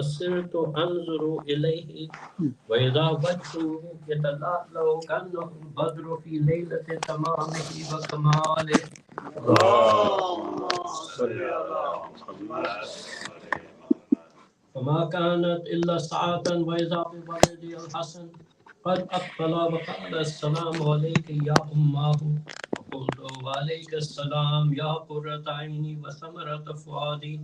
فصرت أنظر إليه وإذا وجهه يتلألأ كأنه البدر في ليلة تمامه وكماله. اللهم صل على محمد. فما كانت إلا ساعة وإذا بولدي الحسن قد أقبل وقال السلام عليك يا أماه. وقلت وعليك السلام يا قرة عيني وثمرة فؤادي.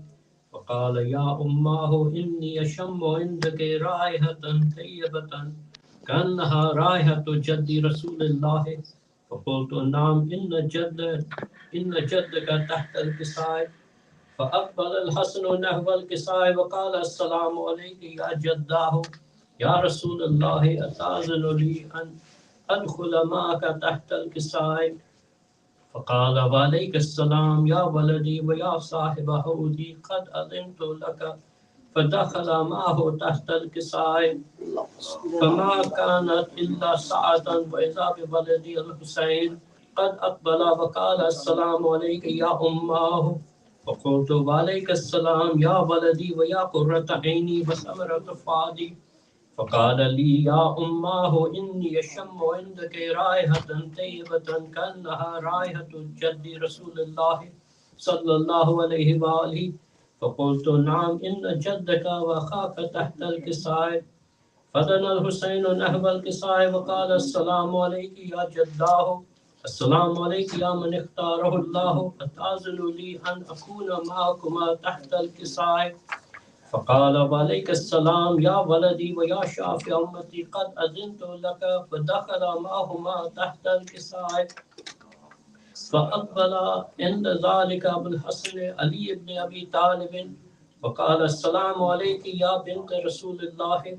فقال يا أماه إني أشم عندك رائحة طيبة كأنها رائحة جد رسول الله. فقلت نعم إن جدك تحت الكساء. فأقبل الحسن نحو الكساء وقال السلام عليك يا جداه. يا رسول الله أتأذن لي أن أدخل معك تحت الكساء؟ فقال وعليك السلام يا ولدي ويا صاحب حوضي قد أذنت لك. فدخل معه تحت الكساء. فما كانت إلا ساعة وإذا بولدي الحسين قد أقبل وقال السلام عليك يا أماه. فقلت وعليك السلام يا ولدي ويا قرة عيني وثمرة فؤادي. فقال لي يا أماه إني أشم عندك رائحة طيبة كأنها رائحة جد رسول الله صلى الله عليه وآله. فقلت نعم إن جدك وأخاك تحت الكساء. فدنا الحسين نحو الكساء وقال السلام عليك يا جداه. السلام عليك يا من اختاره الله. أتأذن لي أن أكون معكما تحت الكساء؟ فقال وعليك السلام يا ولدي ويا شافع أمتي قد أذنت لك. فدخل معهما تحت الكساء. فأقبل عند ذلك أبو الحسن علي بن أبي طالب فقال السلام عليك يا بنت رسول الله.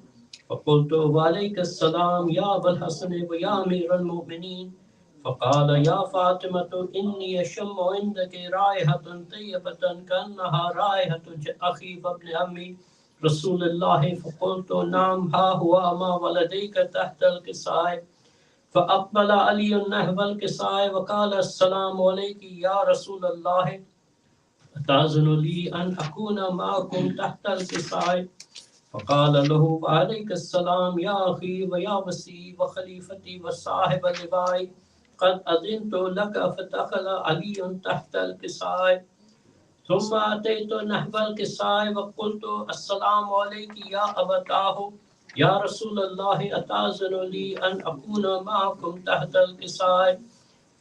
فقلت وعليك السلام يا أبا الحسن ويا أمير المؤمنين. فقال يا فاطمة إني أشم عندك رائحة طيبة كأنها رائحة أخي وابن عمي رسول الله. فقلت نعم ها هو ما ولديك تحت الكساء. فأقبل علي نحو الكساء وقال السلام عليك يا رسول الله. أتأذن لي أن أكون معكم تحت الكساء؟ فقال له وعليك السلام يا أخي ويا وسي وخليفتي وصاحب اللواء قد أذنت لك. فدخل علي تحت الكساء. ثم أتيت نحو الكساء وقلت السلام عليك يا أبتاه. يا رسول الله أتأذن لي أن أكون معكم تحت الكساء؟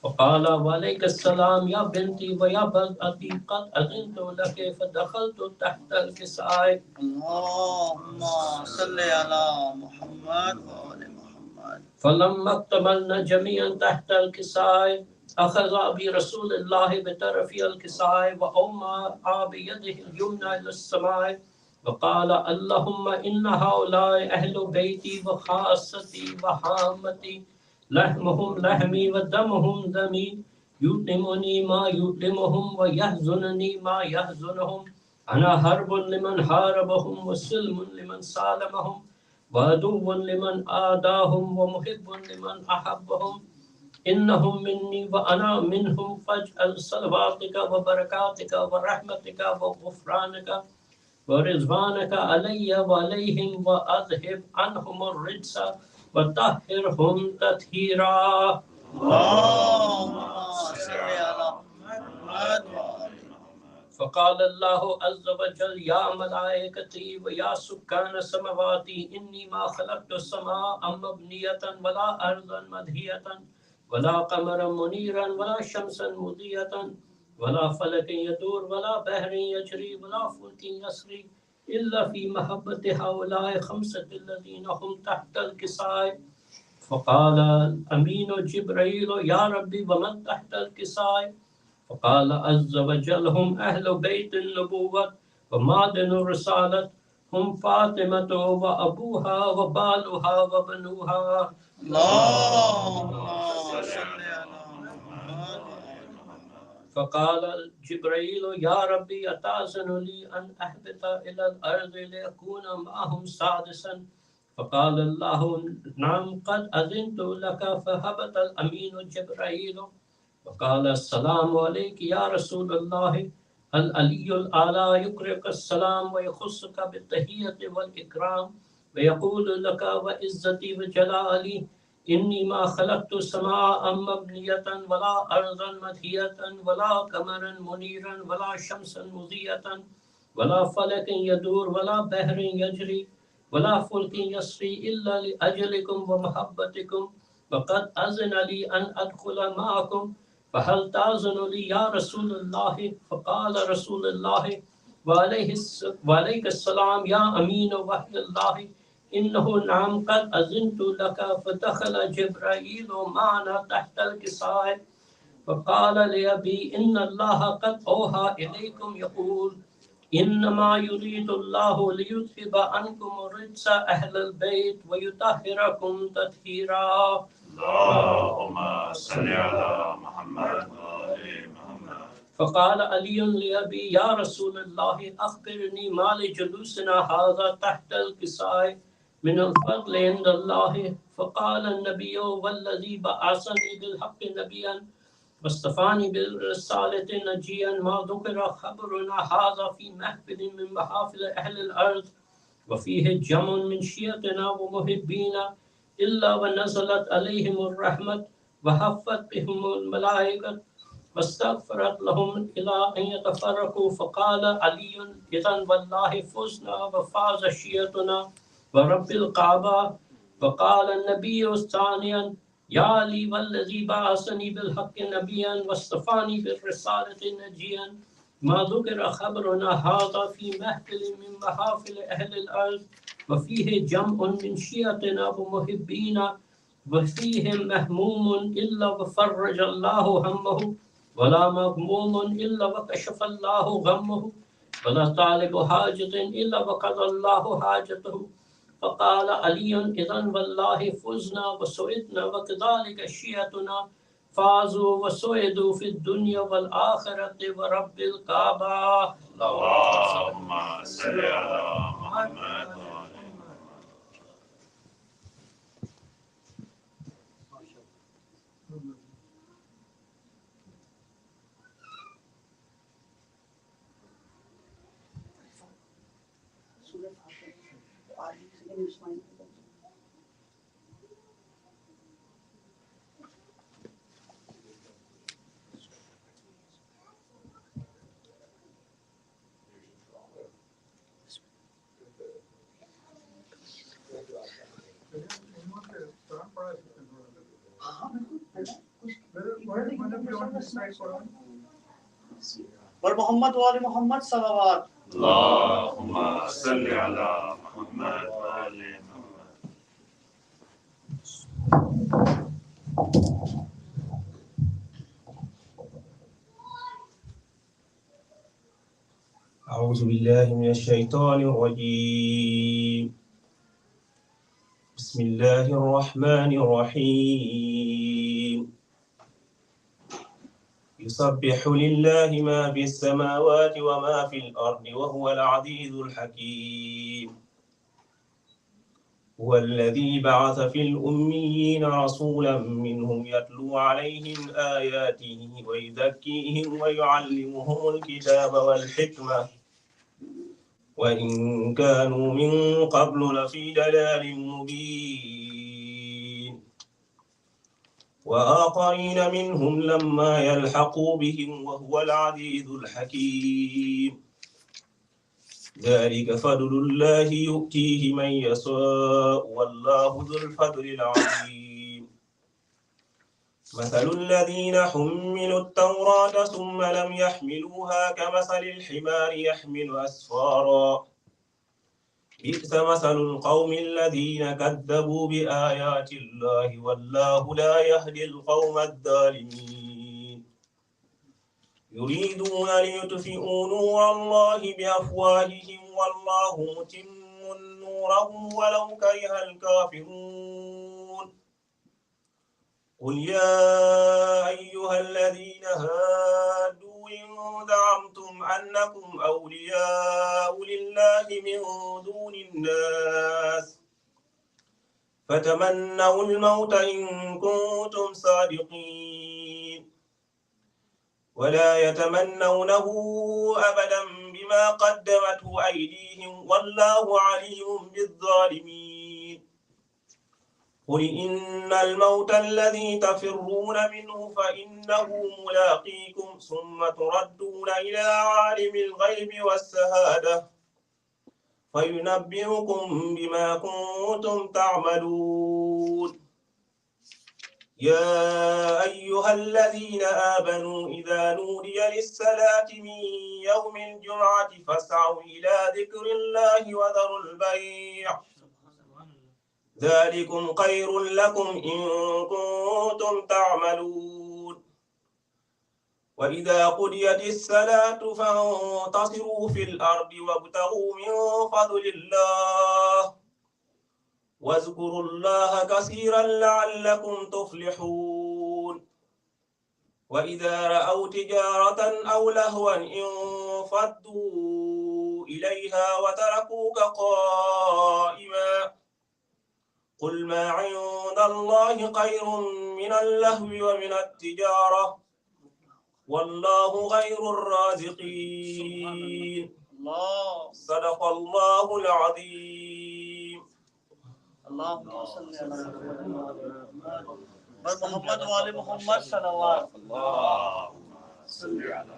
فقال وعليك السلام يا بنتي ويا بنتي قد أذنت لك. فدخلت تحت الكساء. اللهم صل على محمد وآل محمد. فلما اكتملنا جميعا تحت الكساء أخذ أبي رسول الله بطرف الكساء وأومأ بيده اليمنى إلى السماء وقال اللهم إن هؤلاء أهل بيتي وخاصتي وحامتي لحمهم لحمي ودمهم دمي يؤلمني ما يؤلمهم ويحزنني ما يحزنهم. أنا حرب لمن حاربهم وسلم لمن سالمهم وعدو لمن آداهم ومحب لمن أحبهم. إنهم مني وأنا منهم. فاجعل صلواتك وبركاتك ورحمتك وغفرانك ورضوانك علي وعليهم وأذهب عنهم الرجس وطهرهم تطهيرا. اللهم صل على محمد وآل محمد. فقال الله عز وجل يا ملائكتي ويا سكان السماوات إني ما خلقت السماء مبنية ولا أرضا مدهية ولا قمرا منيرا ولا شمسا مضيئة ولا فلك يدور ولا بحر يجري ولا فلك يسري إلا في محبة هؤلاء خمسة الذين هم تحت الكساء. فقال الأمين جبريل يا ربي ومن تحت الكساء؟ فقال عز وجل هم أهل بيت النبوة ومعدن الرسالة هم فاطمة وأبوها وبالها وبنوها. اللهم صل على محمد وآل محمد. فقال جبريل يا ربي أتأذن لي أن أهبط إلى الأرض لأكون معهم سادسا؟ فقال الله نعم قد أذنت لك. فهبط الأمين جبريل وقال السلام عليك يا رسول الله. العلی الأعلى يقرئك السلام ويخصك بالتحية والإكرام ويقول لك وعزتي وجلالي إني ما خلقت سماء مبنية ولا أرضا مدهية ولا قمرا منيرا ولا شمسا مضيئة ولا فلك يدور ولا بحر يجري ولا فلك يسري إلا لأجلكم ومحبتكم وقد أذن لي أن أدخل معكم فهل تأذن لي يا رسول الله؟ فقال رسول الله وعليك السلام يا أمين وحي الله إنه نعم قد أذنت لك. فدخل جبرائيل معنا تحت الكساء فقال لأبي إن الله قد أوحى إليكم يقول إنما يريد الله ليذهب عنكم الرجس أهل البيت ويطهركم تطهيرا. اللهم صل على محمد وآل محمد. فقال علي لأبي يا رسول الله أخبرني ما لجلوسنا هذا تحت الكساء من الفضل عند الله. فقال النبي والذي بعثني بالحق نبيا واصطفاني بالرسالة نجيا ما ذكر خبرنا هذا في محفل من محافل أهل الأرض وفيه جمع من شيعتنا ومحبينا إلا ونزلت عليهم الرحمة وحفت بهم الملائكة واستغفرت لهم إلى أن يتفرقوا. فقال علي إذا والله فزنا وفاز شيعتنا ورب الكعبة. فقال النبي ثانيا يا علي والذي بعثني بالحق نبيا واصطفاني بالرسالة نجيا ما ذكر خبرنا هذا في محفل من محافل أهل الأرض وفيه جمع من شيعتنا ومحبينا وفيهم مهموم إلا وفرج الله همه ولا مغموم إلا وكشف الله غمه ولا طالب حاجة إلا وقضى الله حاجته. فقال علي إذن والله فزنا وسعدنا وكذلك شيعتنا فازوا وسعدوا في الدنيا والآخرة ورب الكعبة. اللهم صل على محمد وآل پر محمد وآل محمد صلوات. اللهم صل على محمد وآل محمد. أعوذ بالله من الشيطان الرجيم. بسم الله الرحمن الرحيم. يسبح لله ما في السماوات وما في الأرض وهو العزيز الحكيم. هو الذي بعث في الأميين رسولا منهم يتلو عليهم آياته ويزكيهم ويعلمهم الكتاب والحكمة وإن كانوا من قبل لفي ضلال مبين وآخرين منهم لما يلحقوا بهم وهو العزيز الحكيم. ذلك فضل الله يؤتيه من يشاء والله ذو الفضل العظيم. مثل الذين حملوا التوراة ثم لم يحملوها كمثل الحمار يحمل أسفارا بئس مثل القوم الذين كذبوا بآيات الله والله لا يهدي القوم الظالمين. يريدون ليطفئوا نور الله بأفواههم والله متم نوره ولو كره الكافرون. قل يا أيها الذين هادوا إن زعمتم أنكم أولياء لله من دون الناس فتمنوا الموت إن كنتم صادقين. ولا يتمنونه أبدا بما قدمته أيديهم والله عليم بالظالمين قل إن الموت الذي تفرون منه فإنه ملاقيكم ثم تردون إلى عالم الغيب والشهادة فينبئكم بما كنتم تعملون يا أيها الذين آمنوا إذا نودي للصلاة من يوم الجمعة فاسعوا إلى ذكر الله وذروا البيع ذلكم خير لكم إن كنتم تعملون وإذا قضيت الصلاة فانتصروا في الأرض وابتغوا من فضل الله واذكروا الله كثيرا لعلكم تفلحون وإذا رأوا تجارة أو لهوا انفضوا إليها وتركوك قائما قل ما عند الله خير من اللهو ومن التجارة والله خير الرازقين صدق الله العظيم اللهم صل على محمد وعلى محمد صلوات اللهم صل على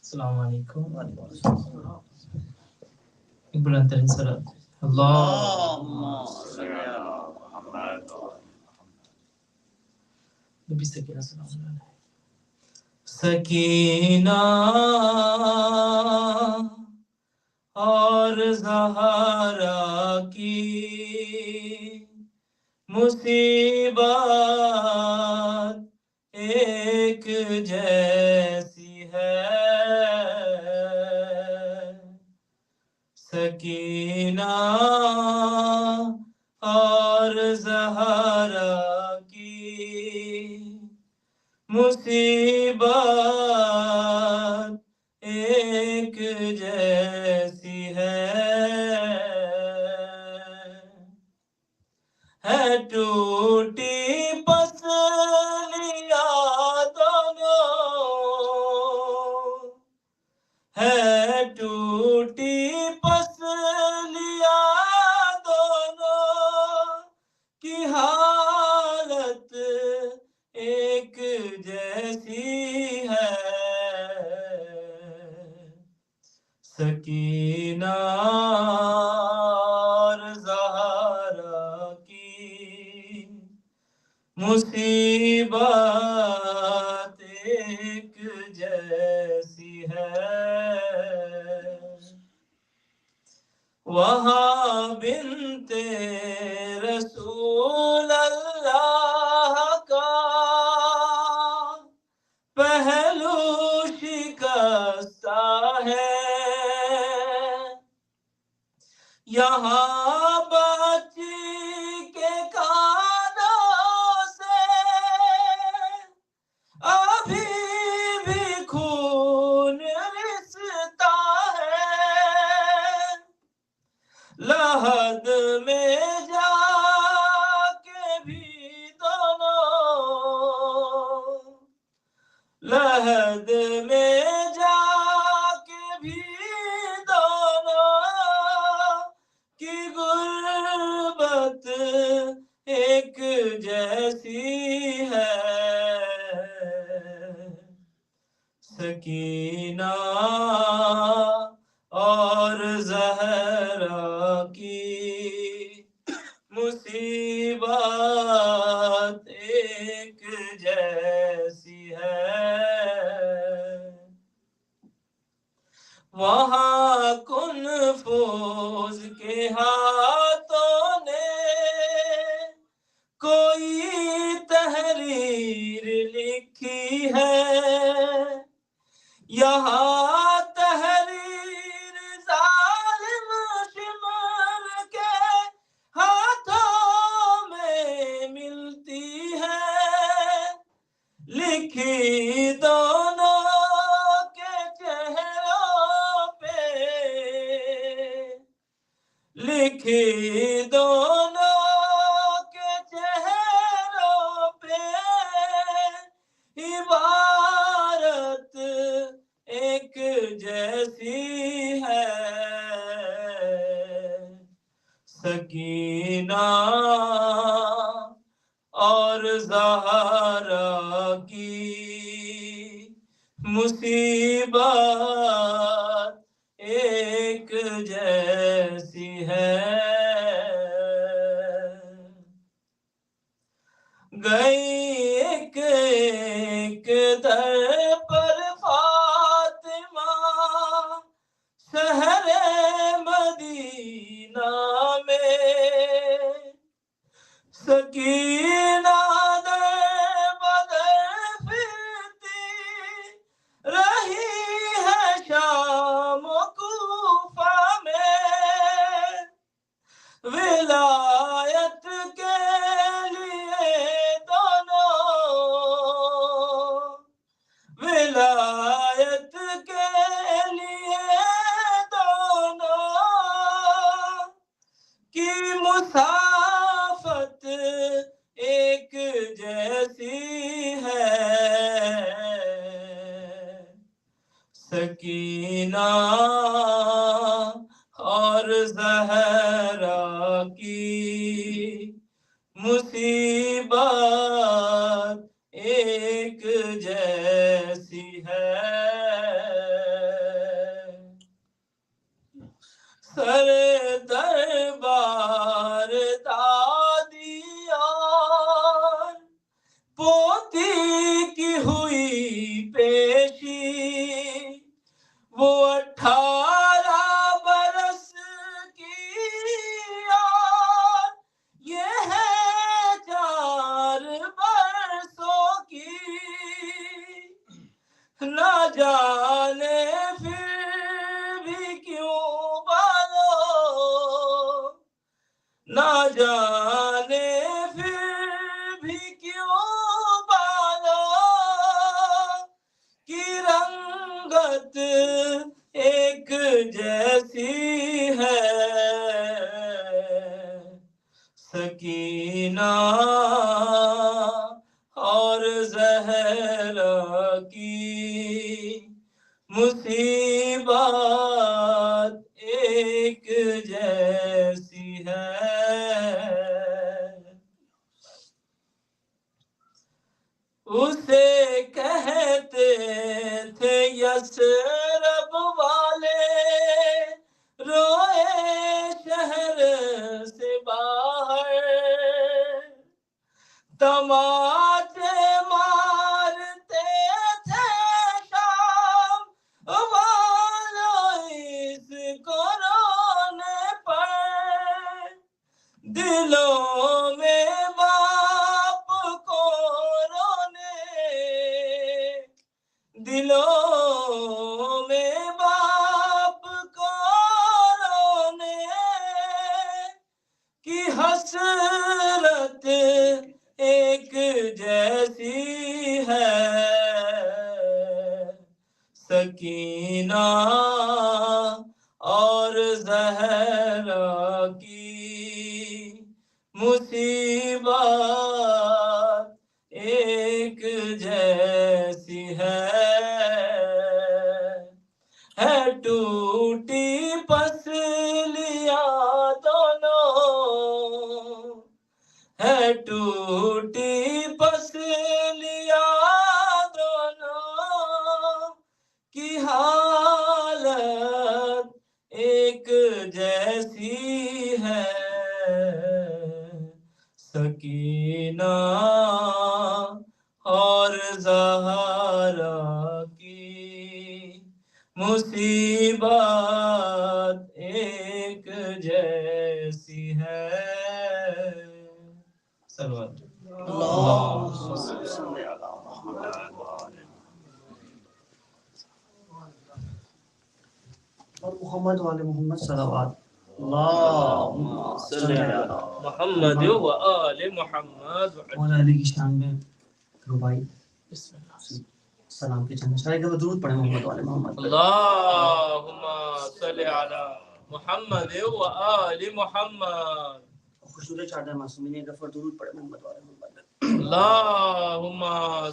السلام علیکم بلندترین صلوات اللهم صل على محمد نبی سکینہ سلام علیہ سکینہ اور زہرا کی مصیبت ایک جیسی ہے سکینہ اور زہرا کی مصیبت ایک جیسی ہے ٹوٹی پسلیاں دونوں ہے ٹوٹی پسلیاں دونوں کی حالت ایک جیسی ہے سکینہ اور زہرا کی مصیبت ایک جیسی ہے وہاں بنت رسول اللہ کا پہلو شکستہ ہے یہاں بچی کے کانوں سے ابھی بھی خون رستا ہے لحد میں جا کے بھی دونوں لحد میں جا کے بھی دونوں کی غربت ایک جیسی ہے سکینہ اور زہرا کی مصیبت ایک جیسی ہے وہاں کن فوز کے ہاتھوں نے کوئی تحریر لکھی ہے یہاں تحریر ظالم شمر کے ہاتھوں میں ملتی ہے لکھی دونوں کے چہروں پہ لکھی دونوں کے چہروں جیسی ہے سکینہ اور زہرا کی مصیبت ایک جیسی ہے گئی ایک ایک در پر فاطمہ شہر مدینہ میں سکینہ در بدر پھرتی رہی ہے شام و کوفہ میں ولایت کے لیے دونوں ولایت کے لیے دونوں کی مسافت ایک جیسی ہے سکینہ اور زہرا کی مصیبت ایک جیسی ہے سر دربار دادیار پوتی کی ہوئی پیشی وہ 18 برس کی اور یہ ہے 4 برسوں کی نہ جانے پھر بھی کیوں بالو نہ جانے پھر بھی کیوں بالو کی رنگت ایک جیسی ہے سکینہ اور زہرا کی مصیبت ایک جیسی ہے اسے کہتے تھے یثرب والے روئے شہر سے باہر تماچے مارتے تھے شام والوں اس کو رونے پر دلوں میں باپ کو رونے دلوں میں باپ کو رونے کی حسرت ایک جیسی ہے سکینہ اور زہرا کی مصیبت ایک جیسی ہے ٹوٹی پسلیاں دونوں ہے ٹوٹی پسلیاں دونوں کی حالت ایک جیسی ہے سکینہ اور زہرا کی مصیبت ایک جیسی ہے سلوات اللهم صل على محمد محمد وعلى محمد صلوات اللهم صل على محمد و آل محمد مولا علی کی شان میں ربائی بسم اللہ سلام کے چند اشارے کے درود پڑھیں محمد والے محمد اللهم صل على محمد و آل محمد خوشنود چادر معصومین غفر درود پڑھیں محمد والے محمد اللهم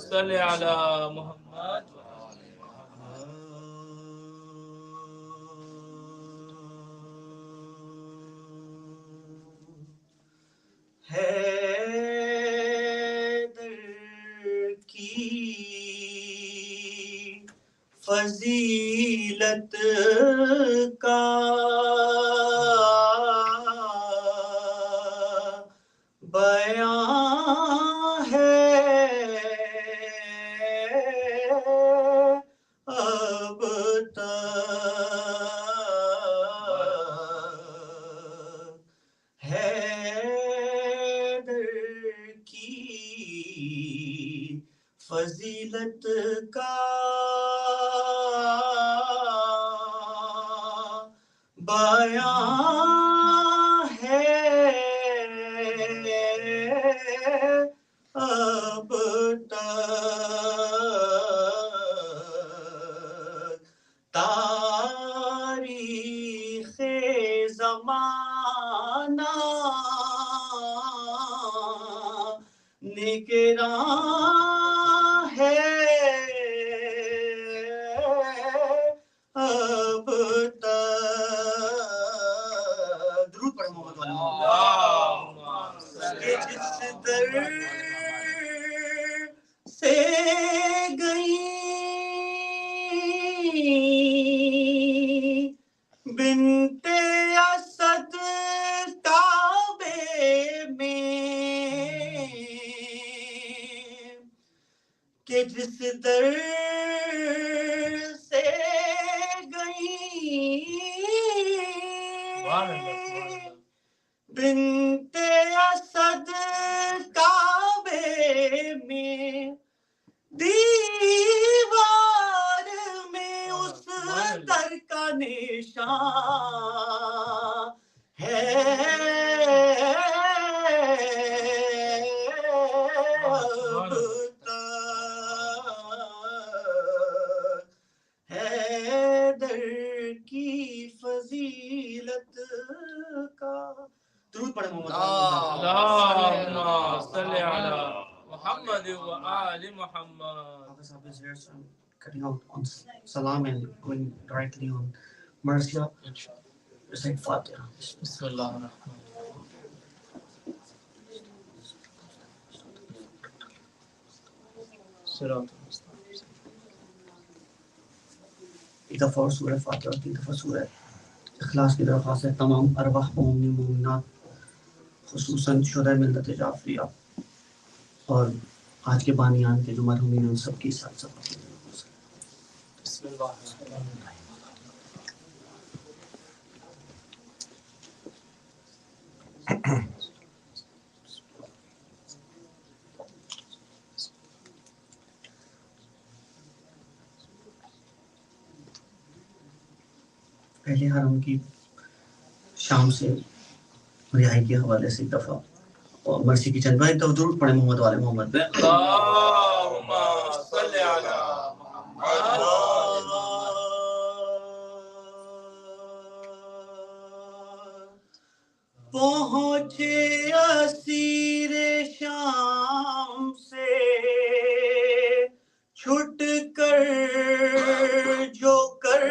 صل على محمد و آل محمد حیدر کی فضیلت کا بیان ہے اب تک حیدر کی فضیلت کا بیان ہے اب تک تاریخ زمانہ نگراں ہے اب تک درود پڑھیں محمد والے کہ جس در سے گئی بنت اسد کعبے میں کہ جس در سے گئی بنت اسد کعبے میں دیوار میں اس در کا نشان ہے اب تک حیدر کی فضیلت کا درود پڑھیں محمد اللہم صلی علی محمد و آل محمد. Cutting out on Salam and going directly on Marcia. Recite Fatiha. بسم اللہ الرحمن ایک دفعہ اور سورہ فاتحہ اور تین دفعہ سورہ اخلاص کی درخواست ہے تمام ارواح مومنین مومنات خصوصاً شہدائے ملت جعفریہ اور آج کے بانیان کے جو مرحومین ان سب کی ساتھ سب بسم اللہ الرحمن الرحیم. پہلے حرم کی شام سے رہائی کے حوالے سے ایک دفعہ اور مرسی کی چند بار ایک دفعہ درود پڑھیں محمد والے محمد پہ اللہم صلی علی محمد. پہنچے اسیر شام سے چھٹ کر جو کر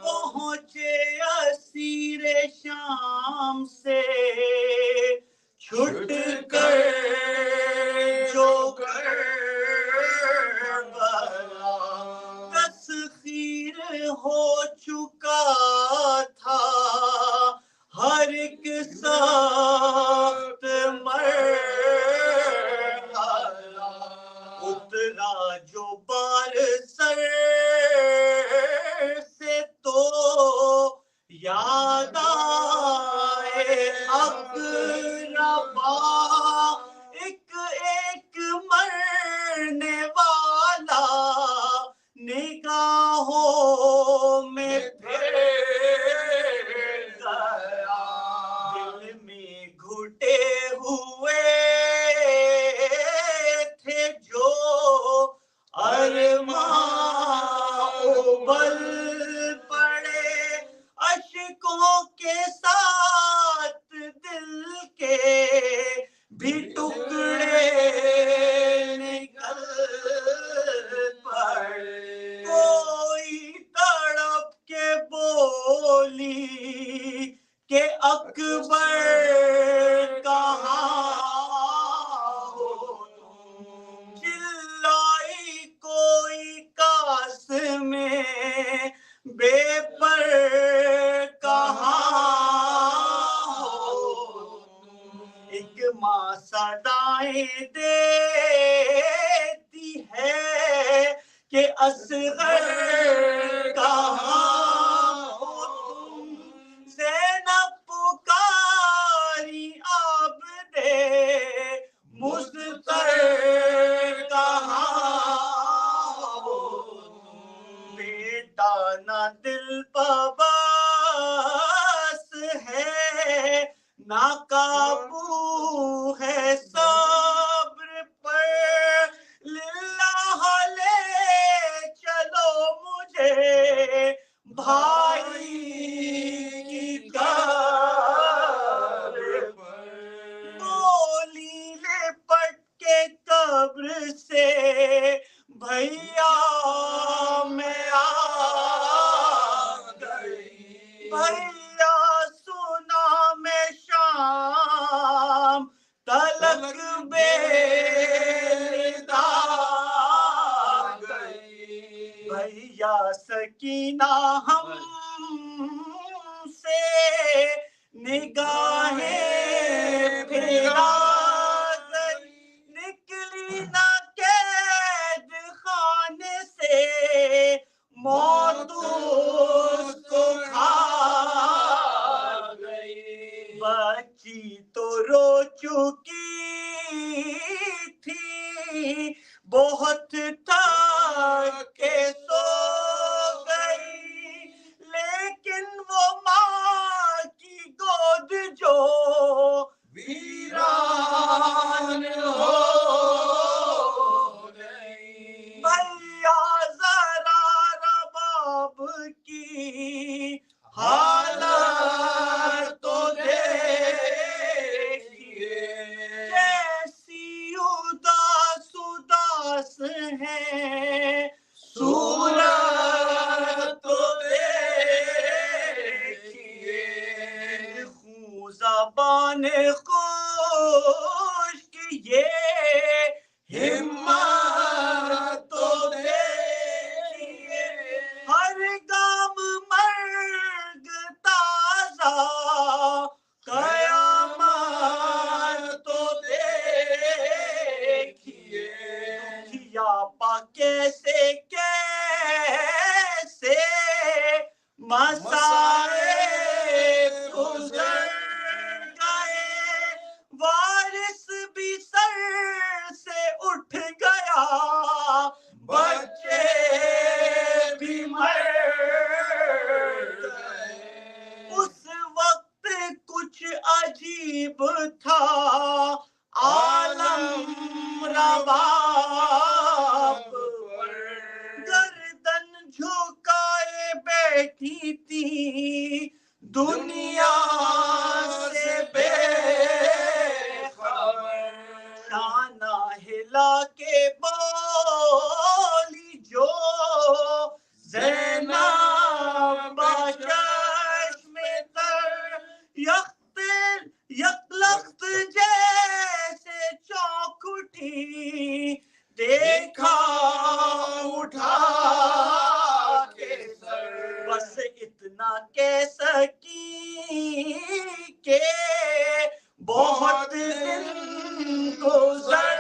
پہنچے اسیر شام سے چھٹ کر جو کر تسخیر ہو چکا تھا ہر ایک سخت مرحلہ اترا جو بار سر سے تو یاد آئے اقربا ایک ایک مرنے والا نگاہوں میں پھر گیا دل میں گھٹے ہوئے تھے جو ارماں ابل پڑے اشکوں کے ساتھ دل کے دیتی ہے کہ اصغر کہاں ہو تم، زینب پکاری عابد مضطر کہاں ہو تم، بیٹا نہ دل پاباس ہے، نہ قابو ہے صبر پر، للہ لے چلو مجھے بھائی کی قبر پر، بولی لپٹ کے قبر سے بھیا میں آ گئی، بھیا سنا میں شام تلک بیدار گئی، بھیا سکینہ ہم سے نگاہیں پھرا گئی، نکلی نہ قید خانے سے موت اس کو کھا گئی، بچی تو رو چکی تھی بہت تھک کے سو گئی، لیکن وہ ماں کی گود جو ویران ہو گئی، بھیا ذرا رباب کی حالت تو دیکھیے، کیسی اداس اداس ہے صورت تو دیکھیے، خون زبان خشک یہ ہمت تو دیکھیے، ہر گام مرگ تازہ قیامت تو دیکھیے، دکھیا پا کیسے کیسے مسائب گزر گئے، وارث بھی سر سے اٹھ گیا، بچے بھی مر گئے، اس وقت کچھ عجیب تھا عالم رباب پر، گردن جھکائے بیٹھی تھی دنیا سے بے خبر، شانہ ہلا کے بولی جو زینب بچشم تر، یکلخت جیسے چونک اٹھی، دیکھا اٹھا کے سر، بس اتنا کہہ سکی کہ بہت دن گزر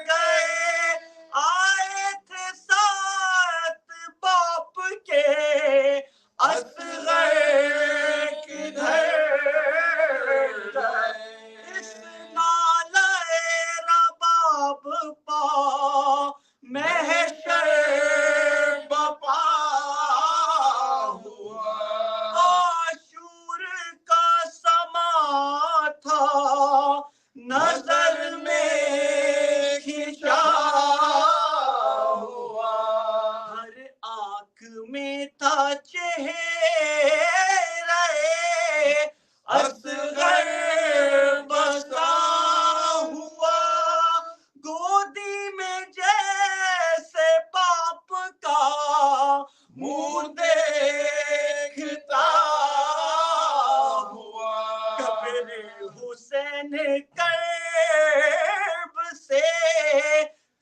گئے، آئے تھے ساتھ باپ کے اصغر کدھر گئے، اس نالے رباب پا محشر بپا ہوا، عاشور کا سما تھا نظر میں کھنچا ہوا، ہر آنکھ میں تھا چہرہ اصغر بسا ہوا، گودی میں جیسے باپ کا منہ دیکھتا ہوا، قبر حسین کرب سے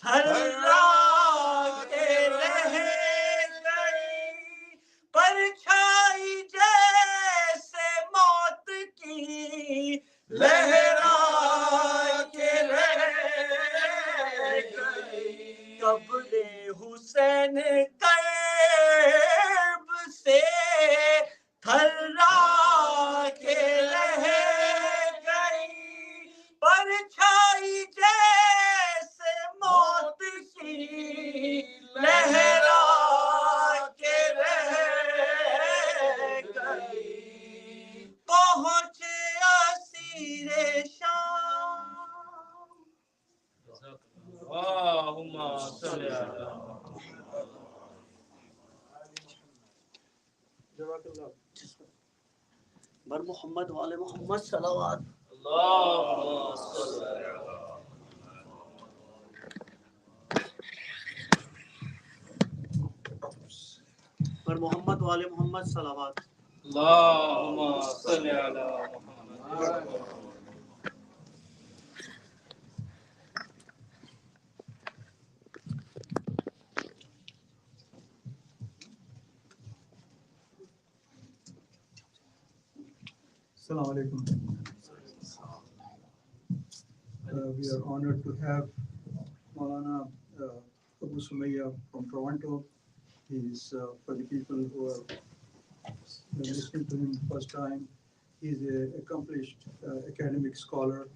تھرا کے رہ گئی، پر حسین کرب سے تھرا کے رہ گئی پرچھائی جیسے موت کی لہرا کے رہ گئی پہنچے اسیر شام اللهم صل على بر محمد والے محمد صلوات اللهم صل على بر محمد والے محمد صلوات اللهم صل على محمد Assalamu alaikum. We are honored to have Maulana Abu Sumayya from Toronto. He is, for the people who are listening to him first time, he is an accomplished academic scholar,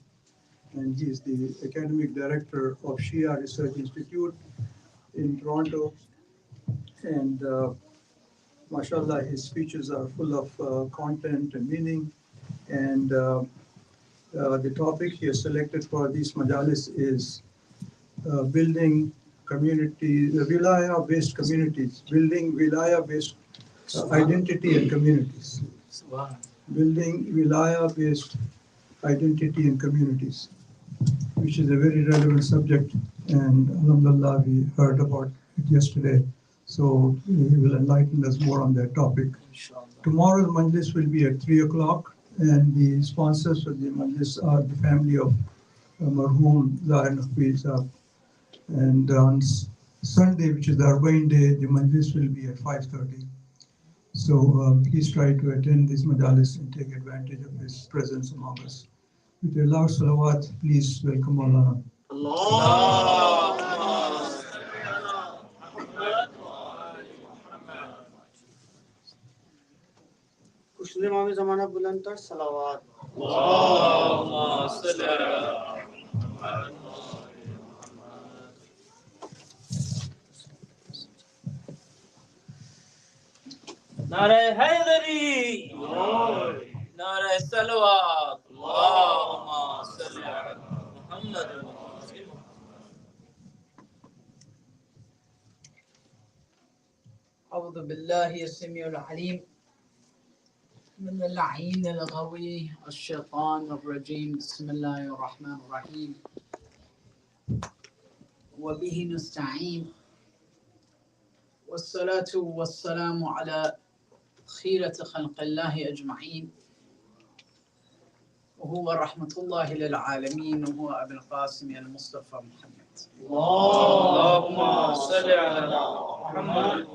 and he is the academic director of Shia Research Institute in Toronto. And mashallah, his speeches are full of content and meaning. And the topic he has selected for these majalis is building wilaya-based communities, building wilaya-based identity and communities. Building wilaya-based identity and communities, which is a very relevant subject, and alhamdulillah, we heard about it yesterday. So he will enlighten us more on that topic. Tomorrow's Majlis will be at 3 o'clock, and the sponsors of the Majlis are the family of Marhoom Zahir Naqvi Sahab. And on Sunday, which is the Arbaeen day, the Majlis will be at 5:30. So please try to attend this Majalis and take advantage of his presence among us. With a loud salawat, please welcome Maulana. کچھ امام زمانہ بلند تر صلوات اللهم صل على نعرہ حیدری نعرہ صلوات اللهم صل على محمد أعوذ بالله السميع العليم من اللعين الغوي الشيطان الرجيم بسم الله الرحمن الرحيم وبه نستعين والصلاة والسلام على خيرة خلق الله أجمعين وهو رحمة الله للعالمين وهو أبو القاسم المصطفى محمد اللهم صل على محمد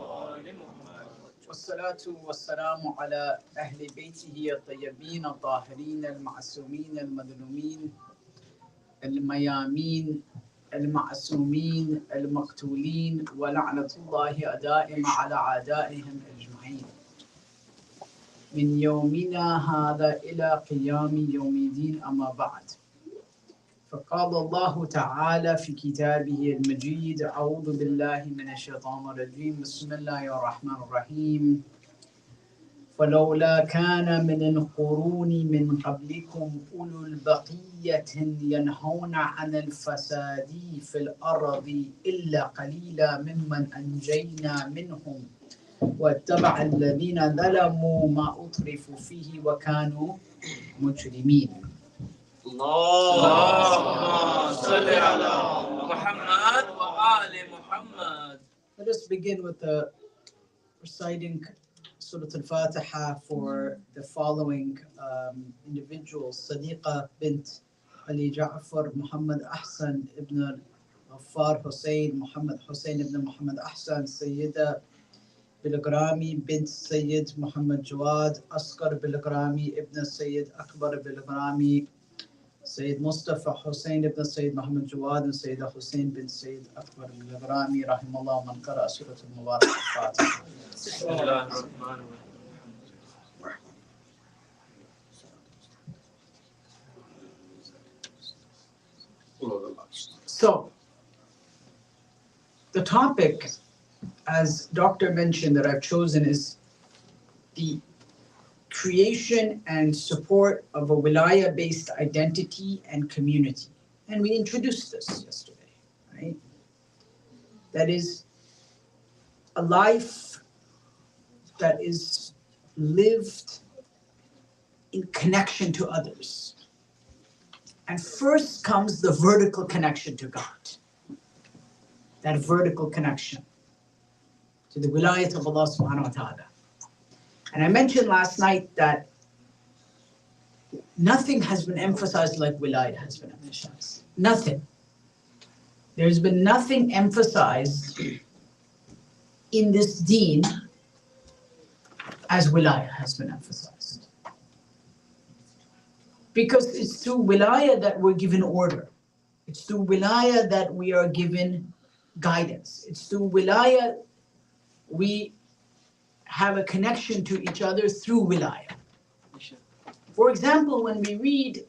والصلاة والسلام على أهل بيته الطيبين الطاهرين المعصومين المظلومين الميامين المعصومين المقتولين ولعنة الله دائمة على أعدائهم أجمعين من يومنا هذا إلى قيام يوم الدين أما بعد فقال الله تعالى في كتابه المجيد أعوذ بالله من الشيطان الرجيم بسم الله الرحمن الرحيم فلولا كان من القرون من قبلكم أولو البقية ينهون عن الفساد في الأرض إلا قليلا ممن أنجينا منهم واتبع الذين ظلموا ما أترفوا فيه وكانوا مجرمين اللهم صل على محمد وآل محمد. Let us begin with the reciting Surah Al-Fatiha for the following individuals. Sadiqa bint Ali Ja'far, Muhammad Ahsan ibn Ghaffar Hussein, Muhammad Hussein ibn Muhammad Ahsan, Sayyida Bilgrami bint Sayyid Muhammad Jawad, Asghar Bilgrami ibn Sayyid Akbar Bilgrami, Sayyid Mustafa Hussain ibn Sayyid Muhammad Jawad and Sayyid Hussain bin Sayyid Akbar al-Ghabrami rahimallah man qara Surah al-Mubarak al-Fatiha. So, the topic, as Dr. mentioned, that I've chosen is the creation and support of a wilaya-based identity and community. And we introduced this yesterday, right? That is a life that is lived in connection to others. And first comes the vertical connection to God. That vertical connection to the wilayat of Allah subhanahu wa ta'ala. And I mentioned last night that nothing has been emphasized like wilayat has been emphasized. Nothing. There's been nothing emphasized in this deen as wilayat has been emphasized. Because it's through wilayah that we're given order. It's through wilayah that we are given guidance. It's through wilayah we have a connection to each other through wilayah. For example, when we read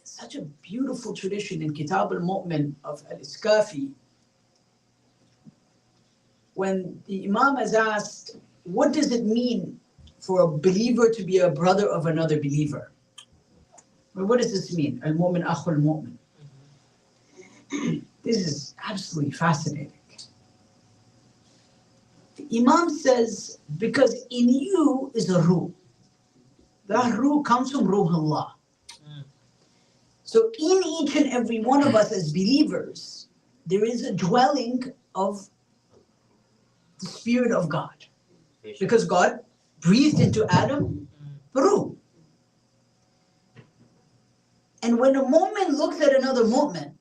such a beautiful tradition in Kitab al-Mu'min of al-Iskafi, when the Imam is asked, what does it mean for a believer to be a brother of another believer? Well, what does this mean? Al-Mu'min akhul mu'min. This is absolutely fascinating. The Imam says, because in you is a ruh. That ruh comes from Ruh Allah. So in each and every one of us as believers, there is a dwelling of the Spirit of God. Because God breathed into Adam ruh. And when a mu'min looks at another mu'min,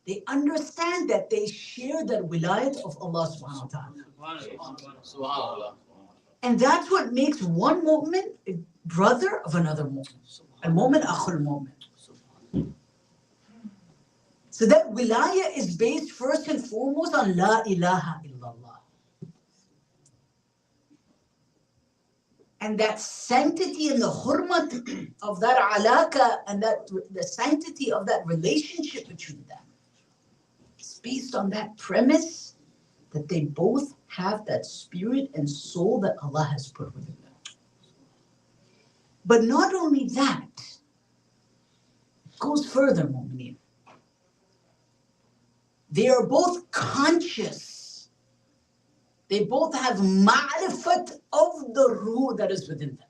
they understand that they share that wilayat of Allah subhanahu wa ta'ala. And that's what makes one mu'min a brother of another mu'min. Al-mu'min akhul mu'min. So that wilayah is based first and foremost on La ilaha illallah. And that sanctity and the hurmat of that alaka and that the sanctity of that relationship between them is based on that premise that they both have that spirit and soul that Allah has put within them. But not only that, it goes further, mu'mineen. They are both conscious. They both have ma'rifat of the ruh that is within them.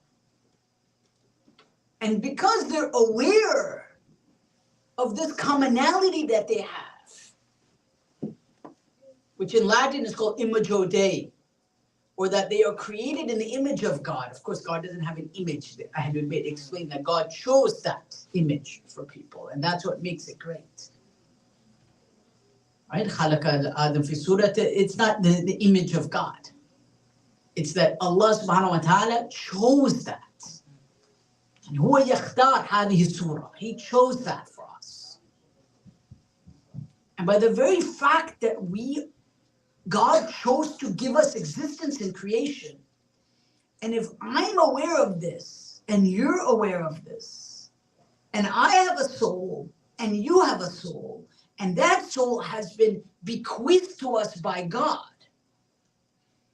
And because they're aware of this commonality that they have, which in Latin is called imago Dei, or that they are created in the image of God. Of course, God doesn't have an image. I had to explain that God chose that image for people, and that's what makes it great. Right? Adam fi surah, it's not the image of God. It's that Allah subhanahu wa ta'ala chose that. And huwa yakhtar hadhihi surah. He chose that for us. And by the very fact that God chose to give us existence in creation, and if I'm aware of this, and you're aware of this, and I have a soul, and you have a soul, and that soul has been bequeathed to us by God.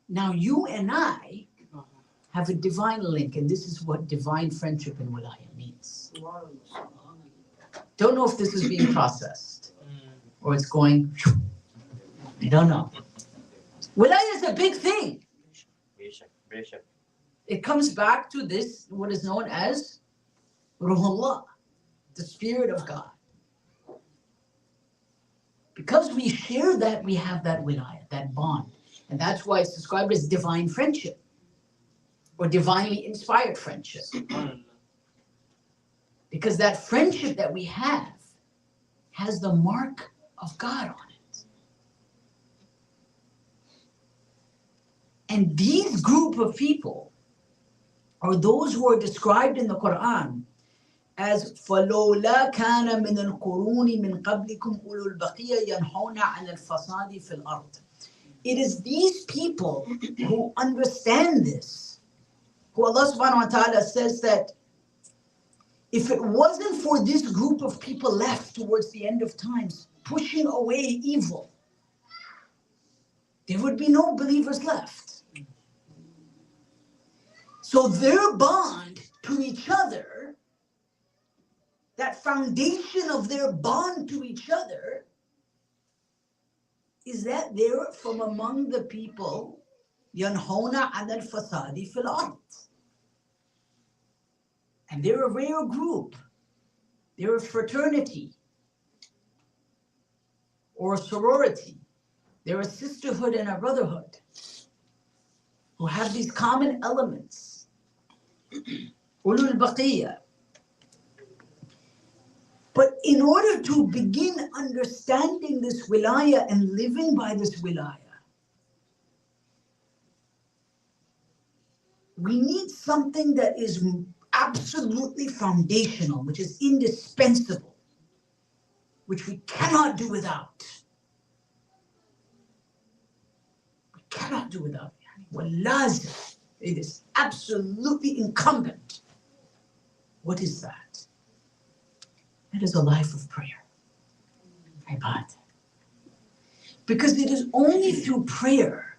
Now you and I have a divine link, and this is what divine friendship and wilayah means. Don't know if this is being processed, or it's going, I don't know. Wilayah is a big thing. It comes back to this, what is known as Ruhullah, the Spirit of God. Because we share that, we have that wilayah, that bond. And that's why it's described as divine friendship or divinely inspired friendship. Because that friendship that we have has the mark of God on it. And these group of people are those who are described in the Quran as فَلَوْلَا كَانَ مِنَ الْقُرُونِ مِنْ قَبْلِكُمْ أُولُو الْبَقِيَّةِ يَنْهَوْنَ عَنِ الْفَسَادِ فِي الْأَرْضِ. It is these people who understand this, who Allah subhanahu wa ta'ala says that if it wasn't for this group of people left towards the end of times, pushing away evil, there would be no believers left. So their bond to each other, that foundation of their bond to each other, is that they're from among the people, يَنْهَوْنَ عَنَ الْفَسَادِ فِي الْأَرْضِ. And they're a rare group. They're a fraternity or a sorority. They're a sisterhood and a brotherhood who have these common elements. Ulul Baqiyya. But in order to begin understanding this wilaya and living by this wilaya, we need something that is absolutely foundational, which is indispensable, which we cannot do without. We cannot do without. Walazim. It is absolutely incumbent. What is that? That is a life of prayer. Ibadah. Because it is only through prayer,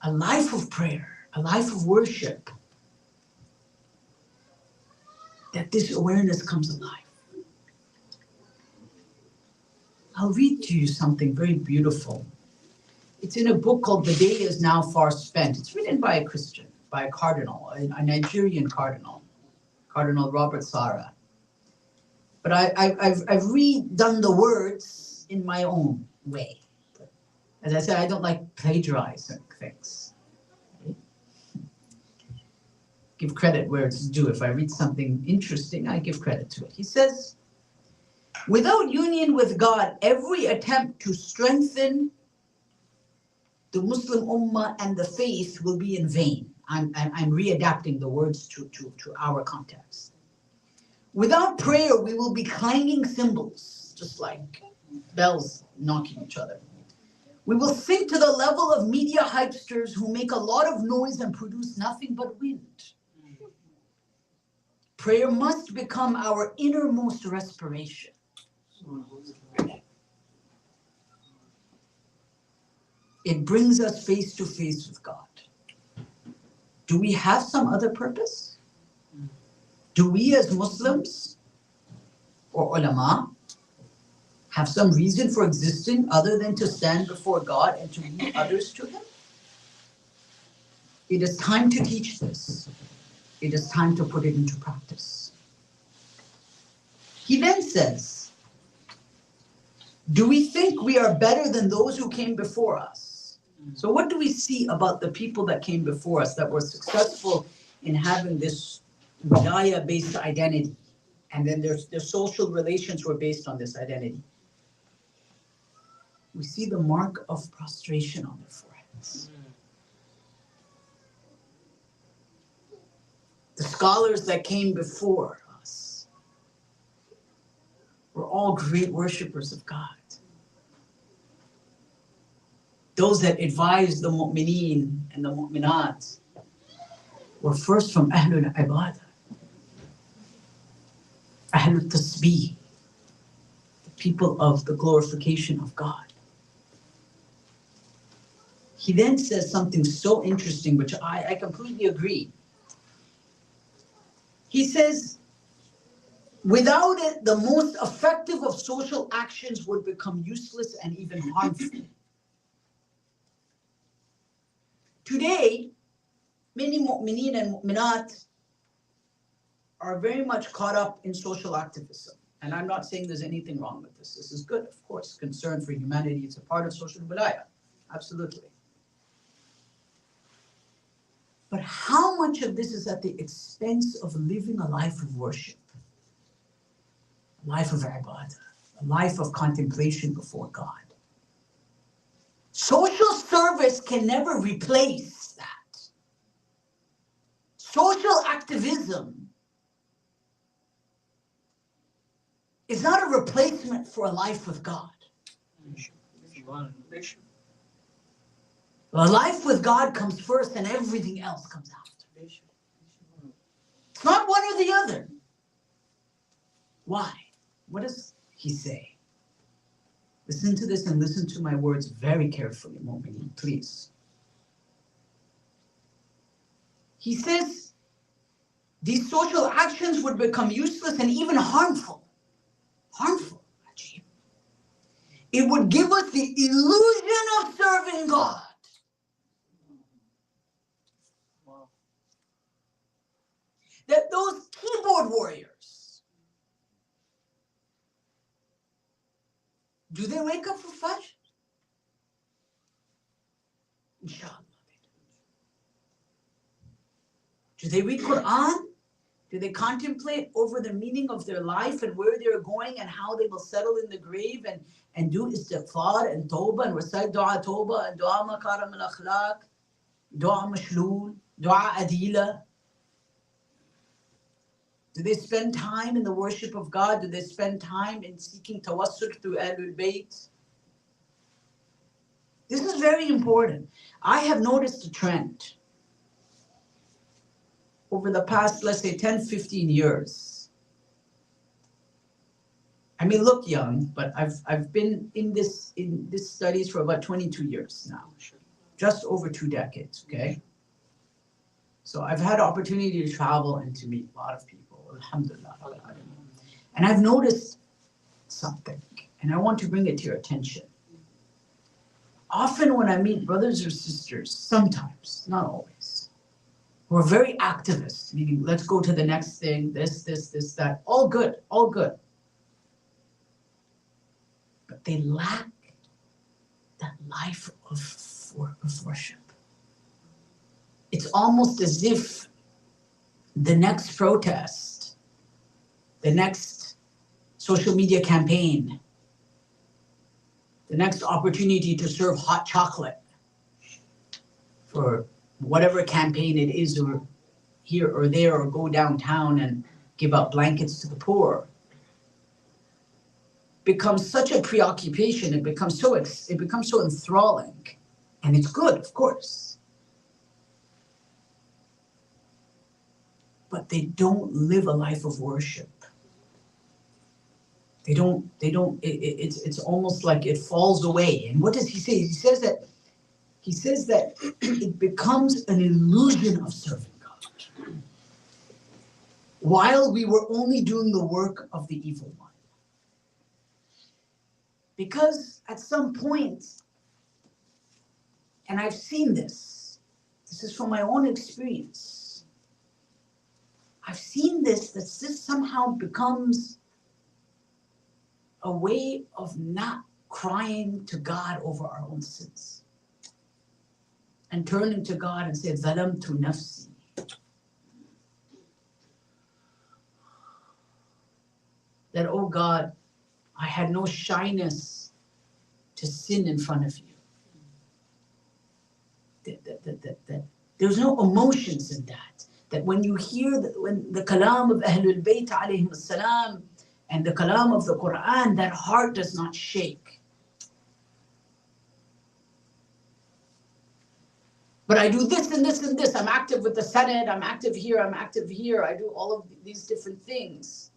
a life of prayer, a life of worship, that this awareness comes alive. I'll read to you something very beautiful. It's in a book called The Day Is Now Far Spent. It's written by a Christian, by a cardinal, a Nigerian cardinal, Cardinal Robert Sarah. But I've redone the words in my own way. As I said, I don't like plagiarizing things. Give credit where it's due. If I read something interesting, I give credit to it. He says, without union with God, every attempt to strengthen the Muslim Ummah and the faith will be in vain. I'm readapting the words to our context. Without prayer, we will be clanging cymbals, just like bells knocking each other. We will sink to the level of media hypesters who make a lot of noise and produce nothing but wind. Prayer must become our innermost respiration. It brings us face to face with God. Do we have some other purpose? Do we as Muslims or ulama have some reason for existing other than to stand before God and to lead others to Him? It is time to teach this. It is time to put it into practice. He then says, do we think we are better than those who came before us? So what do we see about the people that came before us that were successful in having this wilaya-based identity? And then their social relations were based on this identity. We see the mark of prostration on their foreheads. The scholars that came before us were all great worshippers of God. Those that advised the mu'mineen and the mu'minat were first from Ahlul Ibadah, Ahlul Tasbih, the people of the glorification of God. He then says something so interesting, which I completely agree. He says, without it, the most effective of social actions would become useless and even harmful. Today, many mu'mineen and mu'minat are very much caught up in social activism. And I'm not saying there's anything wrong with this. This is good, of course. Concern for humanity, it's a part of social wilaya. Absolutely. But how much of this is at the expense of living a life of worship? A life of ibadah, a life of contemplation before God. Social service can never replace that. Social activism is not a replacement for a life with God. A life with God comes first and everything else comes after. It's not one or the other. Why? What does he say? Listen to this and listen to my words very carefully, Mu'mineen, please. He says these social actions would become useless and even harmful. Harmful. It would give us the illusion of serving God. That those keyboard warriors, do they wake up for Fajr? Inshallah. Do they read Quran? Do they contemplate over the meaning of their life and where they're going and how they will settle in the grave and do istighfar and tawbah and recite dua tawbah and dua makaram al-akhlaq, dua mashlul, dua adila? Do they spend time in the worship of God? Do they spend time in seeking tawassul through Ahlul Bayt? This is very important. I have noticed a trend over the past, let's say, 10, 15 years. I may look young, but I've been in this studies for about 22 years now, just over 2 decades, okay? So I've had opportunity to travel and to meet a lot of people, alhamdulillah. And I've noticed something, and I want to bring it to your attention. Often when I meet brothers or sisters, sometimes, not always, who are very activist, meaning let's go to the next thing, this, that, all good, all good. But they lack that life of worship. It's almost as if the next protest, the next social media campaign, the next opportunity to serve hot chocolate for whatever campaign it is, or here or there, or go downtown and give out blankets to the poor, becomes such a preoccupation. It becomes so enthralling, and it's good, of course. But they don't live a life of worship. They don't. It's almost like it falls away. And what does he say? He says that it becomes an illusion of serving God, while we were only doing the work of the evil one. Because at some point, and I've seen this is from my own experience, I've seen this, that this somehow becomes a way of not crying to God over our own sins and turning to God and say, "Zalamtu nafsi." That, oh God, I had no shyness to sin in front of you. That there's no emotions in that. That when you hear when the kalam of Ahlul Bayt alayhim as-salam and the kalam of the Quran, that heart does not shake. But I do this and this and this. I'm active with the Senate. I'm active here. I'm active here. I do all of these different things.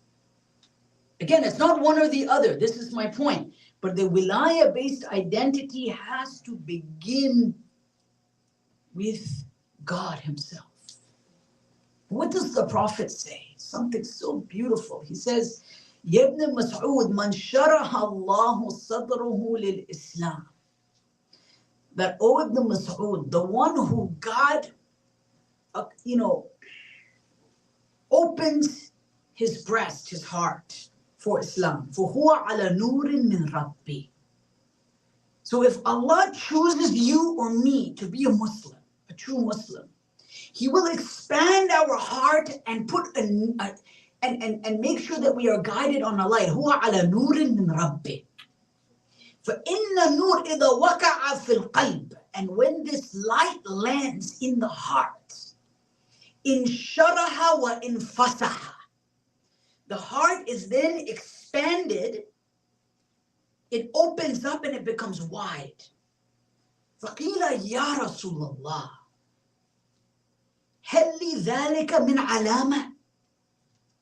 Again, it's not one or the other. This is my point. But the wilaya-based identity has to begin with God himself. What does the Prophet say? Something so beautiful. He says, Ya ibn Mas'ud, man sharaha Allahu sadrahu lil Islam. That, O Ibn Mas'ud, the one who God, opens his breast, his heart for Islam. فَهُوَ عَلَى نُورٍ مِّن رَبِّهِ. So if Allah chooses you or me to be a Muslim, a true Muslim, He will expand our heart and put and make sure that we are guided on a light. هُوَ عَلَى نُورٍ مِّن رَبِّهِ. فَإِنَّ النُّورَ إِذَا وَقَعَ فِي الْقَلْبِ. And when this light lands in the heart, إِنْ شَرَحَ وَإِنْ فَسَحَ. The heart is then expanded, it opens up and it becomes wide. فقيل يا رسول الله هل لي ذلك من علامة?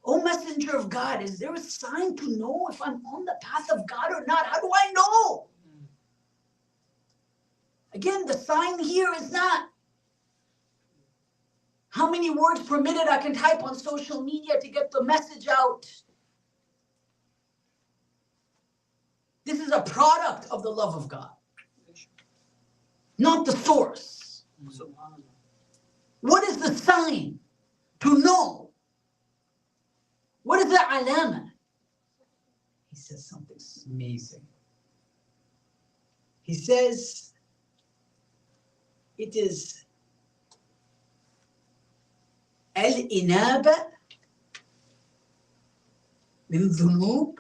O Messenger of God, is there a sign to know if I'm on the path of God or not? How do I know? Again, the sign here is not how many words per minute I can type on social media to get the message out. This is a product of the love of God, not the source. What is the sign to know? What is the alama? He says something amazing. He says it is al-inaba min dhunub.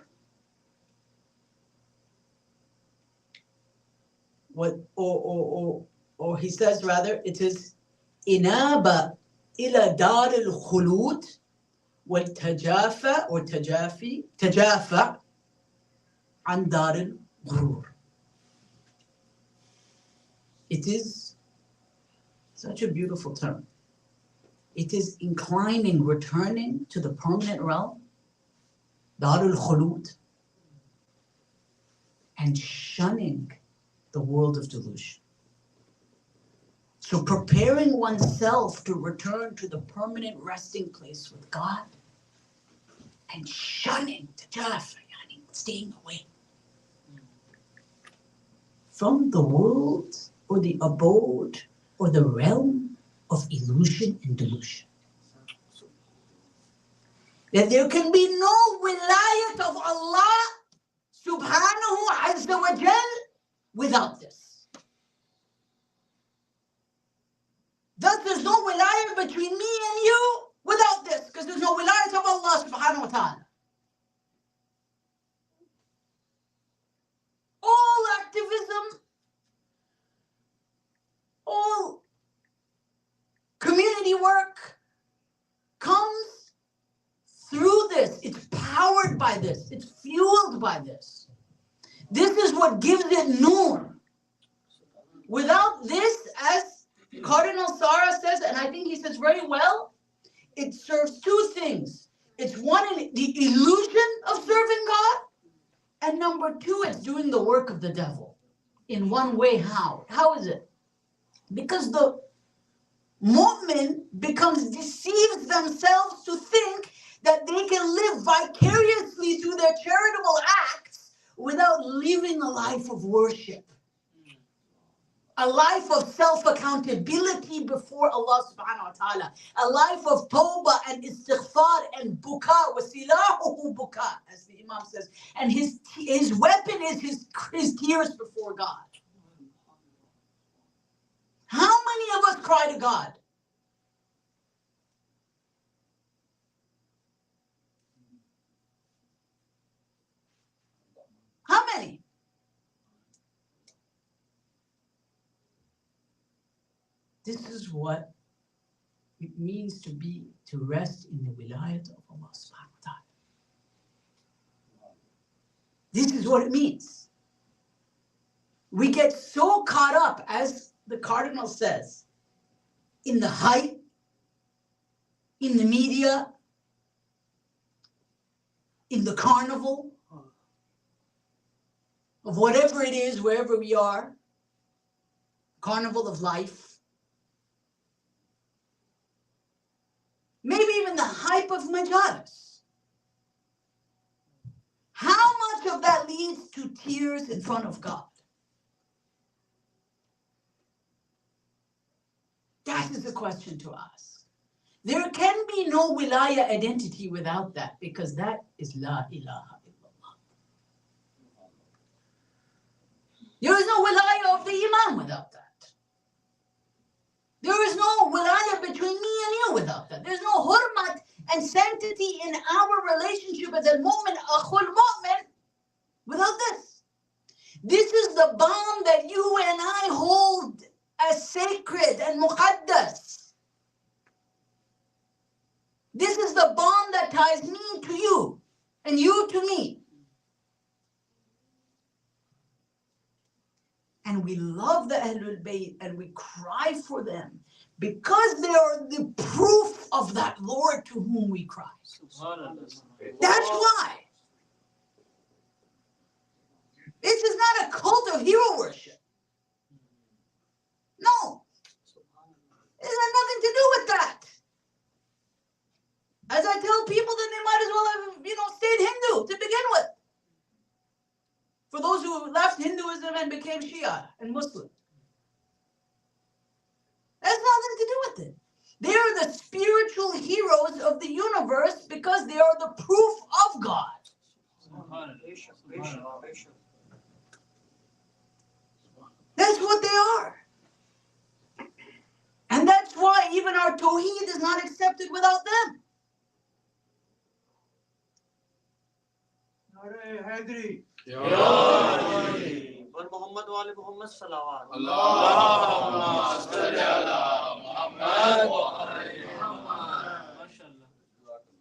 Or he says rather, it is inaba ila dar al-khulud wal-tajafa or tajafa an dar al-ghurur. It is such a beautiful term. It is inclining, returning to the permanent realm, dar al-khulud, and shunning the world of delusion. So preparing oneself to return to the permanent resting place with God and shunning, staying away from the world or the abode or the realm of illusion and delusion. That there can be no wilayat of Allah subhanahu azza wa jal without this. Thus, there's no wilayat between me and you without this, because there's no wilayat of Allah subhanahu wa ta'ala. All activism, all community work comes through this. It's powered by this. It's fueled by this. This is what gives it nur. Without this, as Cardinal Sarah says, and I think he says very well, it serves two things. It's one, the illusion of serving God, and number two, it's doing the work of the devil. In one way, how? How is it? Because the mu'min deceives themselves to think that they can live vicariously through their charitable acts without living a life of worship. A life of self-accountability before Allah subhanahu wa ta'ala. A life of tawbah and istighfar and buka. وَسِلَاحُهُ buka, as the Imam says. And his weapon is his tears before God. How many of us cry to God? How many? This is what it means to rest in the wilayat of Allah subhanahu wa ta'ala. This is what it means. We get so caught up, as the Cardinal says, in the hype, in the media, in the carnival of whatever it is, wherever we are, carnival of life. Maybe even the hype of majalis. How much of that leads to tears in front of God? That is the question to ask. There can be no wilaya identity without that, because that is la ilaha illallah. There is no wilaya of the Imam without that. There is no wilayah between me and you without that. There's no hurmat and sanctity in our relationship as a mu'min, akhul mu'min, without this. This is the bond that you and I hold as sacred and muqaddas. This is the bond that ties me to you and you to me. And we love the Ahlul Bayt and we cry for them because they are the proof of that Lord to whom we cry. That's why. This is not a cult of hero worship. No. It has nothing to do with that. As I tell people that they might as well have, stayed Hindu to begin with. For those who left Hinduism and became Shia and Muslim. That has nothing to do with it. They are the spiritual heroes of the universe because they are the proof of God. That's what they are. And that's why even our Tawheed is not accepted without them.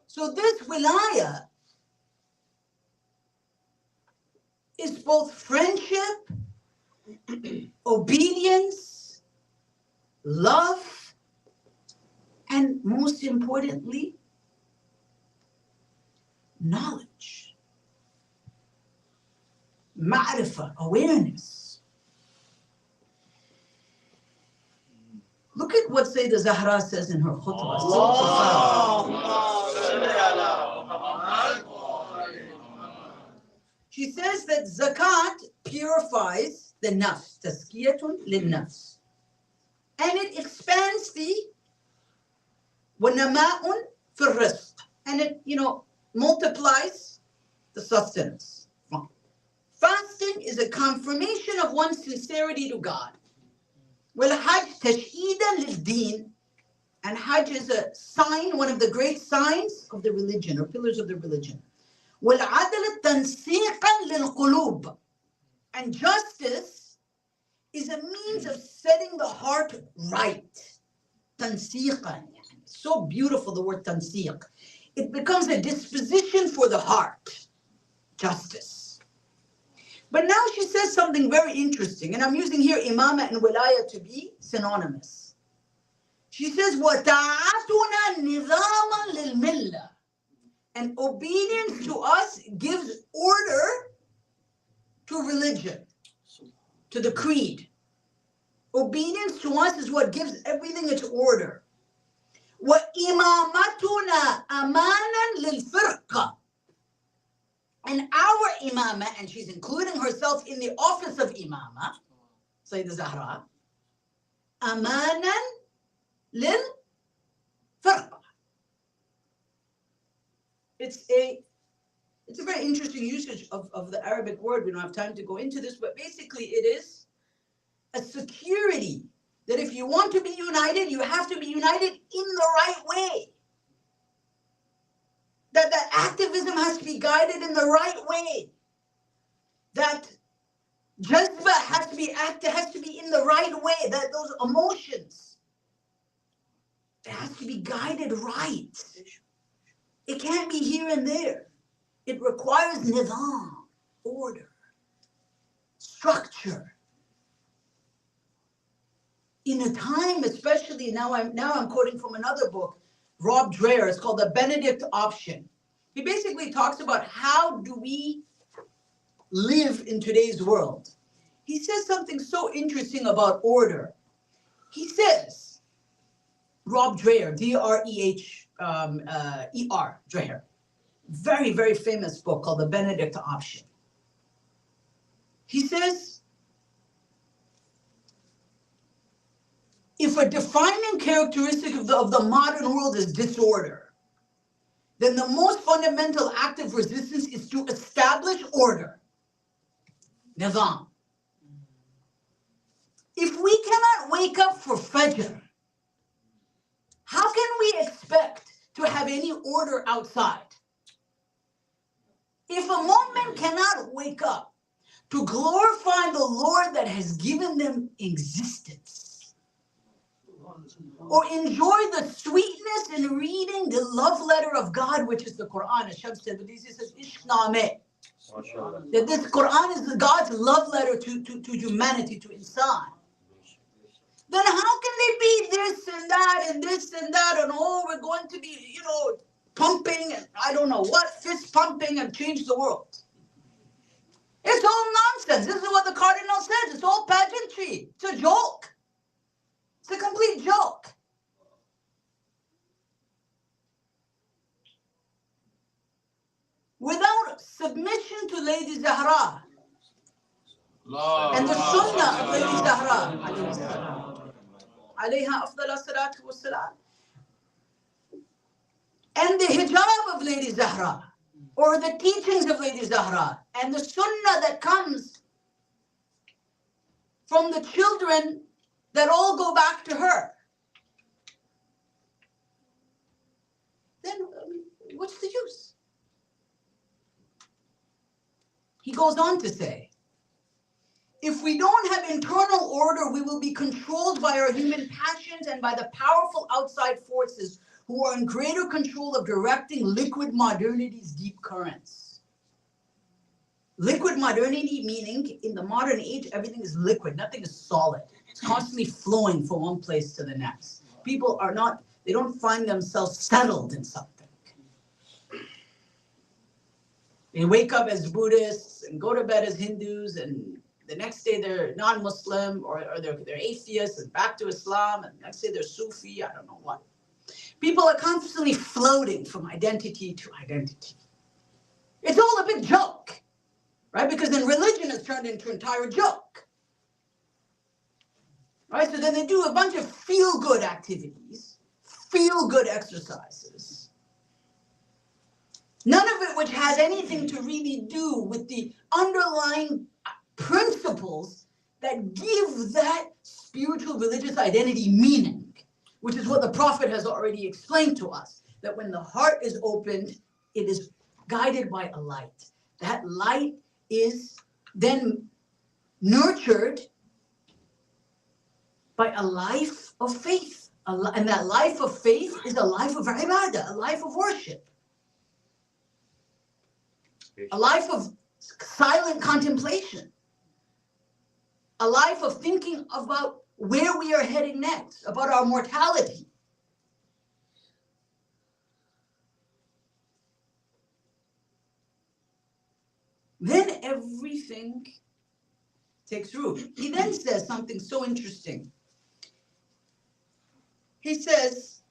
So this wilaya is both friendship, obedience, love, and most importantly, knowledge, ma'rifah, awareness. Look at what Sayyidah Zahra says in her khutbah. She says that zakat purifies the nafs, tazkiyatun lin-nafs. And it expands the وَنَمَاءٌ فِي الرِّزْقِ. And it, multiplies the sustenance. Fasting is a confirmation of one's sincerity to God. وَالْحَجْ تَشْئِيدًا لِلْدِينِ. And Hajj is a sign, one of the great signs of the religion, or pillars of the religion. وَالْعَدْلَ تَنْسِيقًا لِلْقُلُوبِ. And justice is a means of setting the heart right. تَنْسِيقًا. So beautiful, the word tansiq. It becomes a disposition for the heart. Justice. But now she says something very interesting, and I'm using here imama and wilaya to be synonymous. She says, وَتَعَاتُنَا نِظَامًا لِلْمِلَّةِ. And obedience to us gives order to religion, to the creed. Obedience to us is what gives everything its order. وَإِمَامَتُنَا أَمَانًا لِلْفِرْقَةِ. And our imama, and she's including herself in the office of imama, Sayyidah Zahra, أَمَانًا لِلْفِرْقَةِ. It's a very interesting usage of the Arabic word. We don't have time to go into this, but basically it is a security that if you want to be united, you have to be united in the right way. That activism has to be guided in the right way. That jazba has to be in the right way. That those emotions, it has to be guided right. It can't be here and there. It requires nizam, order, structure. In a time, especially now I'm quoting from another book, Rob Dreher. It's called The Benedict Option. He basically talks about how do we live in today's world. He says something so interesting about order. He says, Rob Dreher, D-R-E-H-E-R, Dreher. Very, very famous book called The Benedict Option. He says, if a defining characteristic of the modern world is disorder, then the most fundamental act of resistance is to establish order. Nizam. If we cannot wake up for Fajr, how can we expect to have any order outside? If a mu'min cannot wake up to glorify the Lord that has given them existence, or enjoy the sweetness in reading the love letter of God, which is the Quran, as Shams said, but he says, Ishq Nameh. That this Quran is God's love letter to humanity, to insan. Then how can they be this and that and this and that and oh, we're going to be, pumping and I don't know what, fist pumping and change the world? It's all nonsense. This is what the cardinal says. It's all pageantry. It's a joke. It's a complete joke. Without submission to Lady Zahra and the sunnah of Lady Zahra, alayha afdal salatu wassalam, and the hijab of Lady Zahra, or the teachings of Lady Zahra, and the sunnah that comes from the children that all go back to her, then what's the use? He goes on to say, if we don't have internal order, we will be controlled by our human passions and by the powerful outside forces who are in greater control of directing liquid modernity's deep currents. Liquid modernity meaning in the modern age, everything is liquid, nothing is solid. It's constantly flowing from one place to the next. People are not, they don't find themselves settled in something. They wake up as Buddhists and go to bed as Hindus, and the next day they're non-Muslim or they're atheists and back to Islam, and the next day they're Sufi, I don't know what. People are constantly floating from identity to identity. It's all a big joke, right? Because then religion has turned into an entire joke. Right? So then they do a bunch of feel-good activities, feel-good exercises. None of it which has anything to really do with the underlying principles that give that spiritual religious identity meaning, which is what the Prophet has already explained to us, that when the heart is opened, it is guided by a light. That light is then nurtured by a life of faith. And that life of faith is a life of ibadah, a life of worship. A life of silent contemplation. A life of thinking about where we are heading next, about our mortality. Then everything takes root. He then says something so interesting. He says,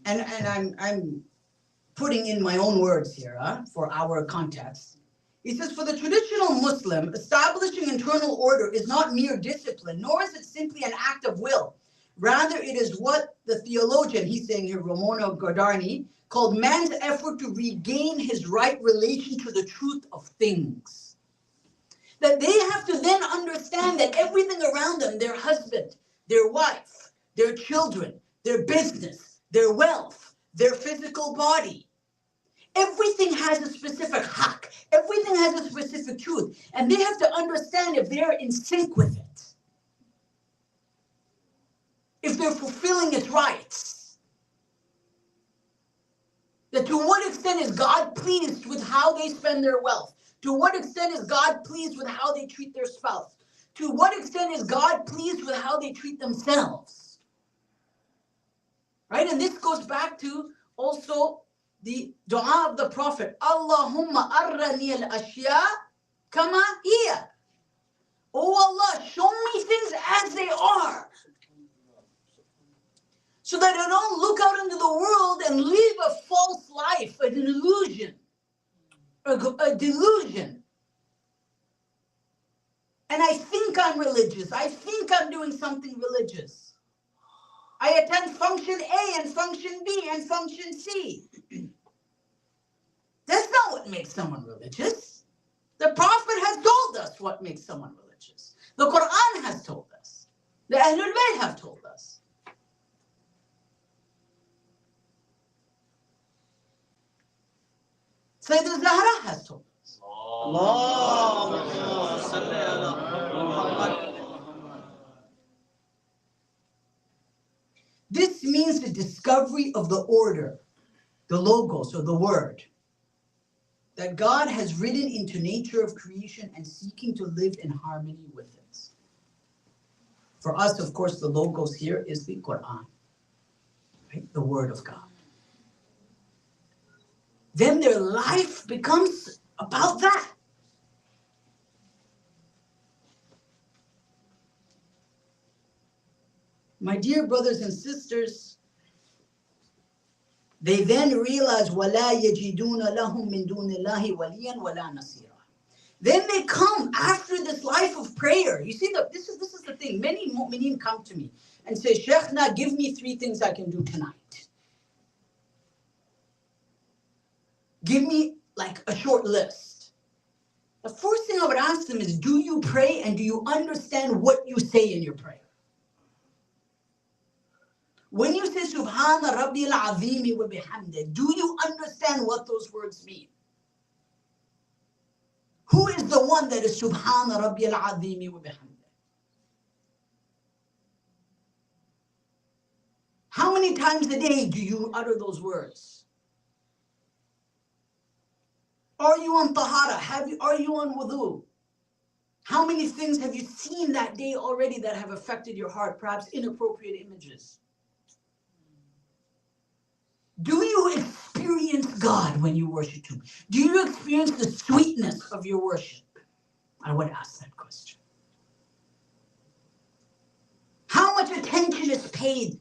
and I'm putting in my own words here for our context. He says, for the traditional Muslim, establishing internal order is not mere discipline, nor is it simply an act of will. Rather, it is what the theologian, he's saying here, Romano Guardani, called man's effort to regain his right relation to the truth of things. That they have to then understand that everything around them, their husband, their wife, their children, their business, their wealth, their physical body, everything has a specific haq. Everything has a specific truth. And they have to understand if they're in sync with it. If they're fulfilling its rights. That to what extent is God pleased with how they spend their wealth? To what extent is God pleased with how they treat their spouse? To what extent is God pleased with how they treat themselves? Right? And this goes back to also the dua of the Prophet. Allahumma arrani al-ashya kama hiya. Oh Allah, show me things as they are. So that I don't look out into the world and live a false life, an illusion, a delusion. And I think I'm religious. I think I'm doing something religious. I attend function A and function B and function C. That's not what makes someone religious. The Prophet has told us what makes someone religious. The Quran has told us. The Ahlul Bayt have told us. Sayyidina Zahra has told us. This means the discovery of the order, the logos or the word. that God has written into nature of creation and seeking to live in harmony with it. For us, of course, the logos here is the Quran, right? The Word of God. Then their life becomes about that. My dear brothers and sisters, they then realize وَلَا يَجِدُونَ لَهُم مِّن دُونِ اللَّهِ وَلِيًّا وَلَا نَصِيرًا. Then they come after this life of prayer. You see, this is the thing. Many mu'mineen come to me and say, Shaykhna, give me 3 things I can do tonight. Give me like a short list. The first thing I would ask them is, do you pray and do you understand what you say in your prayer? When you say Subhana Rabbil Azimi wa bihamdih, do you understand what those words mean? Who is the one that is Subhana Rabbil Azimi wa bihamdih? How many times a day do you utter those words? Are you on tahara? Are you on wudu? How many things have you seen that day already that have affected your heart? Perhaps inappropriate images. Do you experience God when you worship Him? Do you experience the sweetness of your worship? I would ask that question. How much attention is paid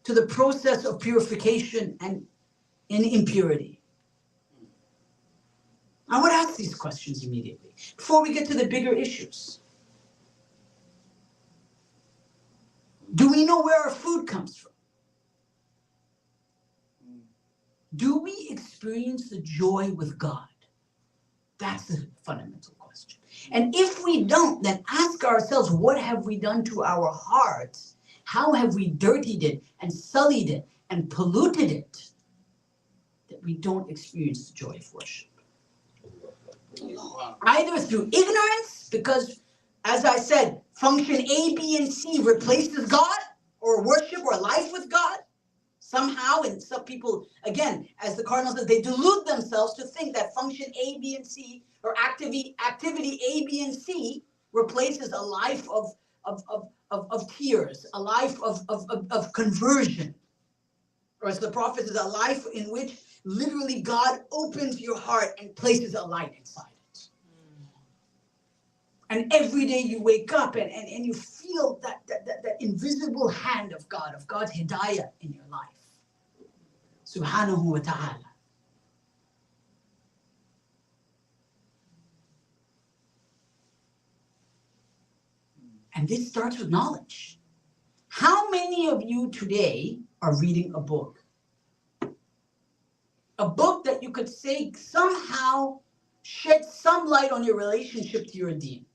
to the process of purification and in impurity? I would ask these questions immediately before we get to the bigger issues. Do we know where our food comes from? Do we experience the joy with God? That's the fundamental question. And if we don't, then ask ourselves, what have we done to our hearts? How have we dirtied it and sullied it and polluted it that we don't experience the joy of worship? Either through ignorance, because, as I said, function A, B, and C replaces God, or worship or life with God. Somehow, and some people, again, as the Cardinal says, they delude themselves to think that function A, B, and C, or activity A, B, and C replaces a life of tears, a life of conversion. Or as the Prophet says, a life in which literally God opens your heart and places a light inside it. And every day you wake up and you feel that invisible hand of God, of God's hidayah in your life. Subhanahu wa ta'ala. And this starts with knowledge. How many of you today are reading a book? A book that you could say somehow shed some light on your relationship to your deen.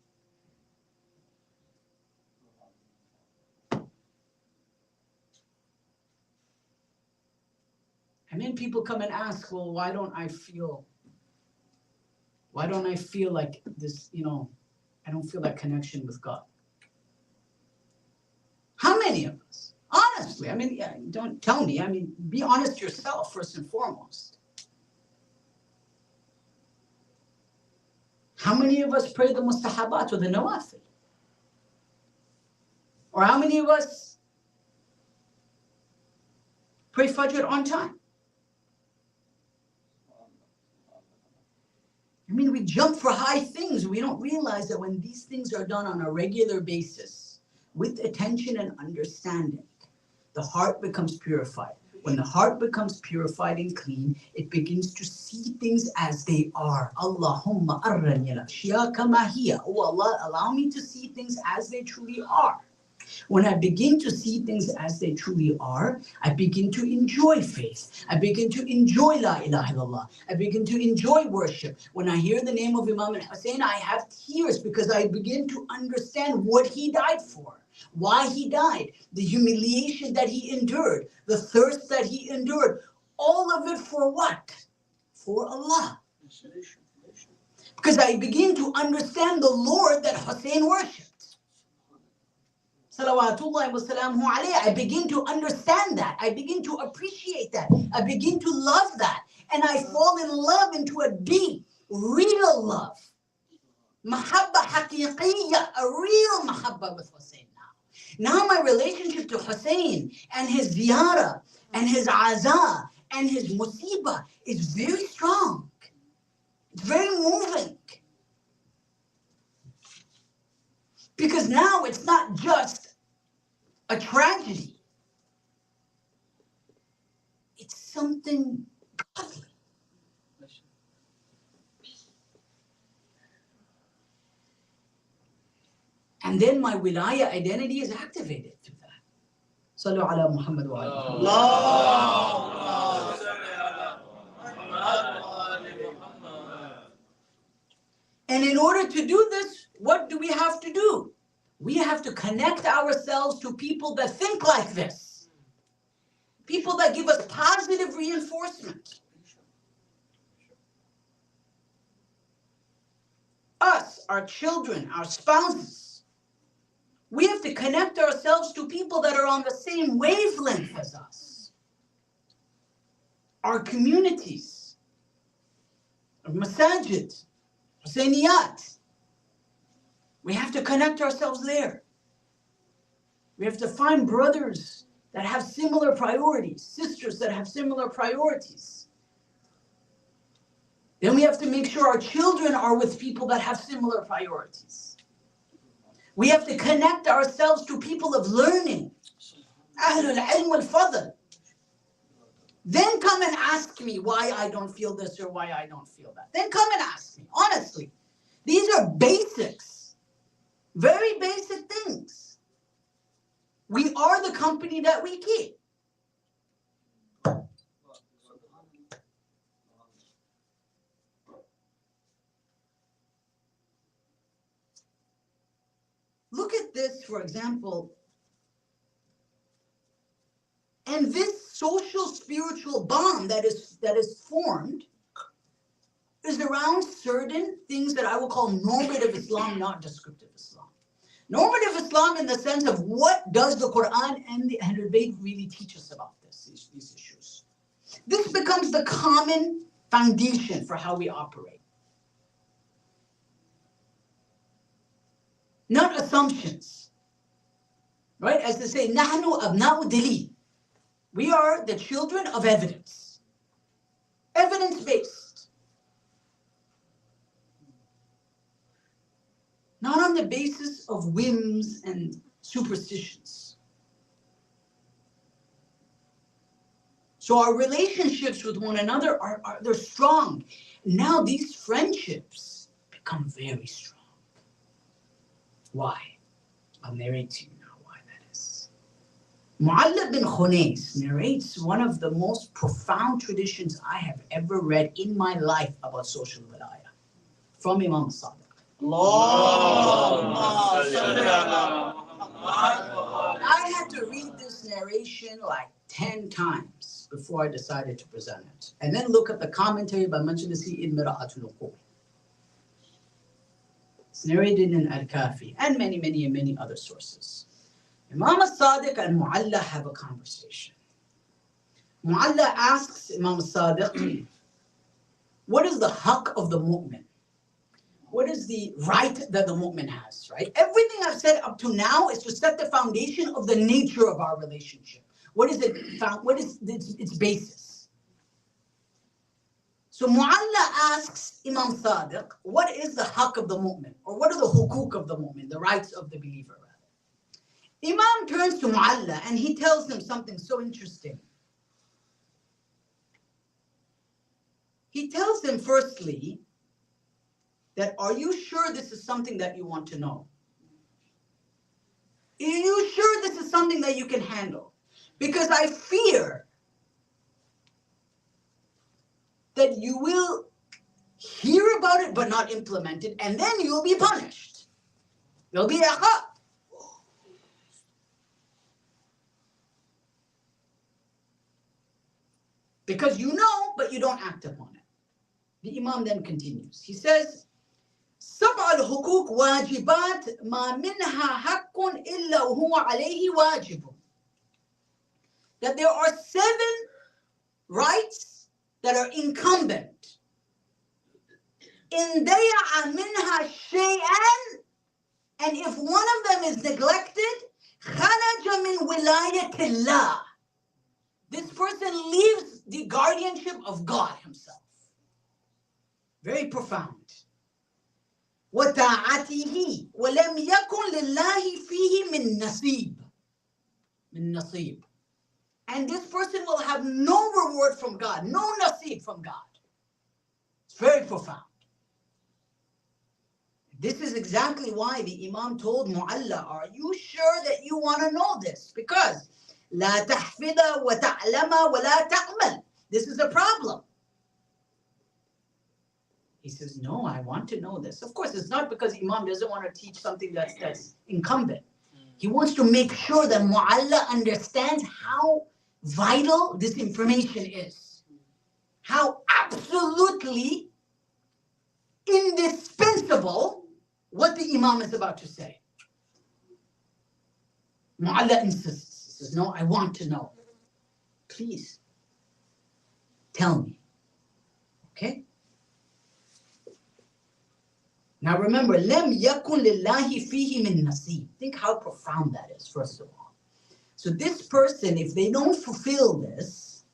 And then people come and ask, well, why don't I feel like this, I don't feel that connection with God? How many of us? Honestly, don't tell me. Be honest yourself first and foremost. How many of us pray the mustahabat or the nawafil? Or how many of us pray Fajr on time? We jump for high things. We don't realize that when these things are done on a regular basis, with attention and understanding, the heart becomes purified. When the heart becomes purified and clean, it begins to see things as they are. Allahumma arrani al-ashya kama hiya. Oh Allah, allow me to see things as they truly are. When I begin to see things as they truly are, I begin to enjoy faith. I begin to enjoy La ilaha illallah. I begin to enjoy worship. When I hear the name of Imam al-Hussein, I have tears because I begin to understand what he died for, why he died, the humiliation that he endured, the thirst that he endured. All of it for what? For Allah. Because I begin to understand the Lord that Hussein worshipped. Salawatullahi wa salamuhu alayhi. I begin to understand that. I begin to appreciate that. I begin to love that. and I fall in love into a deep, real love. Mahabba haqiqiyya, a real mahabba with Hussein now. Now my relationship to Hussein and his ziyarah and his aza and his musibah is very strong. It's very moving. Because now it's not just a tragedy. It's something godly. And then my wilaya identity is activated through that. Sallu ala Muhammad wa And in order to do this, what do we have to do? We have to connect ourselves to people that think like this. People that give us positive reinforcement. Us, our children, our spouses. We have to connect ourselves to people that are on the same wavelength as us. Our communities, our masajid, Husseyniyat. We have to connect ourselves there. We have to find brothers that have similar priorities, sisters that have similar priorities. Then we have to make sure our children are with people that have similar priorities. We have to connect ourselves to people of learning. Ahlul ilm wal fadl. Then come and ask me why I don't feel this or why I don't feel that. Then come and ask me, honestly. These are basics, very basic things. We are the company that we keep. Look at this, for example. And this social spiritual bond that is formed is around certain things that I will call normative Islam, not descriptive Islam. Normative Islam in the sense of what does the Quran and the Ahlul Bayt really teach us about these issues. This becomes the common foundation for how we operate. Not assumptions. Right? As they say, نحن أبناء دليل. We are the children of evidence. Evidence-based. Not on the basis of whims and superstitions. So our relationships with one another they're strong. Now these friendships become very strong. Why? I'll narrate to you now why that is. Mu'alla bin Khunais narrates one of the most profound traditions I have ever read in my life about social wilaya from Imam Sadiq. I had to read this narration like 10 times before I decided to present it. And then look at the commentary by Majlisi in Mira'atul Uqul. It's narrated in Al-Kafi and many other sources. Imam Sadiq and Mu'alla have a conversation. Mu'alla asks Imam Sadiq, what is the haqq of the mu'min? What is the right that the mu'min has, right? Everything I've said up to now is to set the foundation of the nature of our relationship. What is it? What is its basis? So Mu'alla asks Imam Sadiq, what is the haqq of the mu'min? Or what are the hukuk of the mu'min, the rights of the believer, rather? Imam turns to Mu'alla and he tells him something so interesting. He tells him firstly, that are you sure this is something that you want to know? Are you sure this is something that you can handle? Because I fear that you will hear about it but not implement it, and then you'll be punished. There'll be iqab. Because you know, but you don't act upon it. The Imam then continues. He says, سبع الحقوق واجبات ما منها حق إلا وهو عليه واجب. That there are 7 rights that are incumbent. إن ضيع منها شيئا, and if one of them is neglected, خرج من ولاية الله. This person leaves the guardianship of God himself. Very profound. وطاعته ولم يكن لله فيه من نصيب. And this person will have no reward from God, no nasib from God. It's very profound. This is exactly why the Imam told Mu'alla, are you sure that you want to know this? Because لا تحفظ وتعلم ولا تعمل. This is a problem. He says, no, I want to know this. Of course, it's not because Imam doesn't want to teach something that's incumbent. He wants to make sure that Mu'alla understands how vital this information is. How absolutely indispensable what the Imam is about to say. Mu'alla insists. He says, no, I want to know. Please, tell me. Okay? Now remember, لم يكن لله فيه من نصيب. Think how profound that is, first of all. So this person, if they don't fulfill this,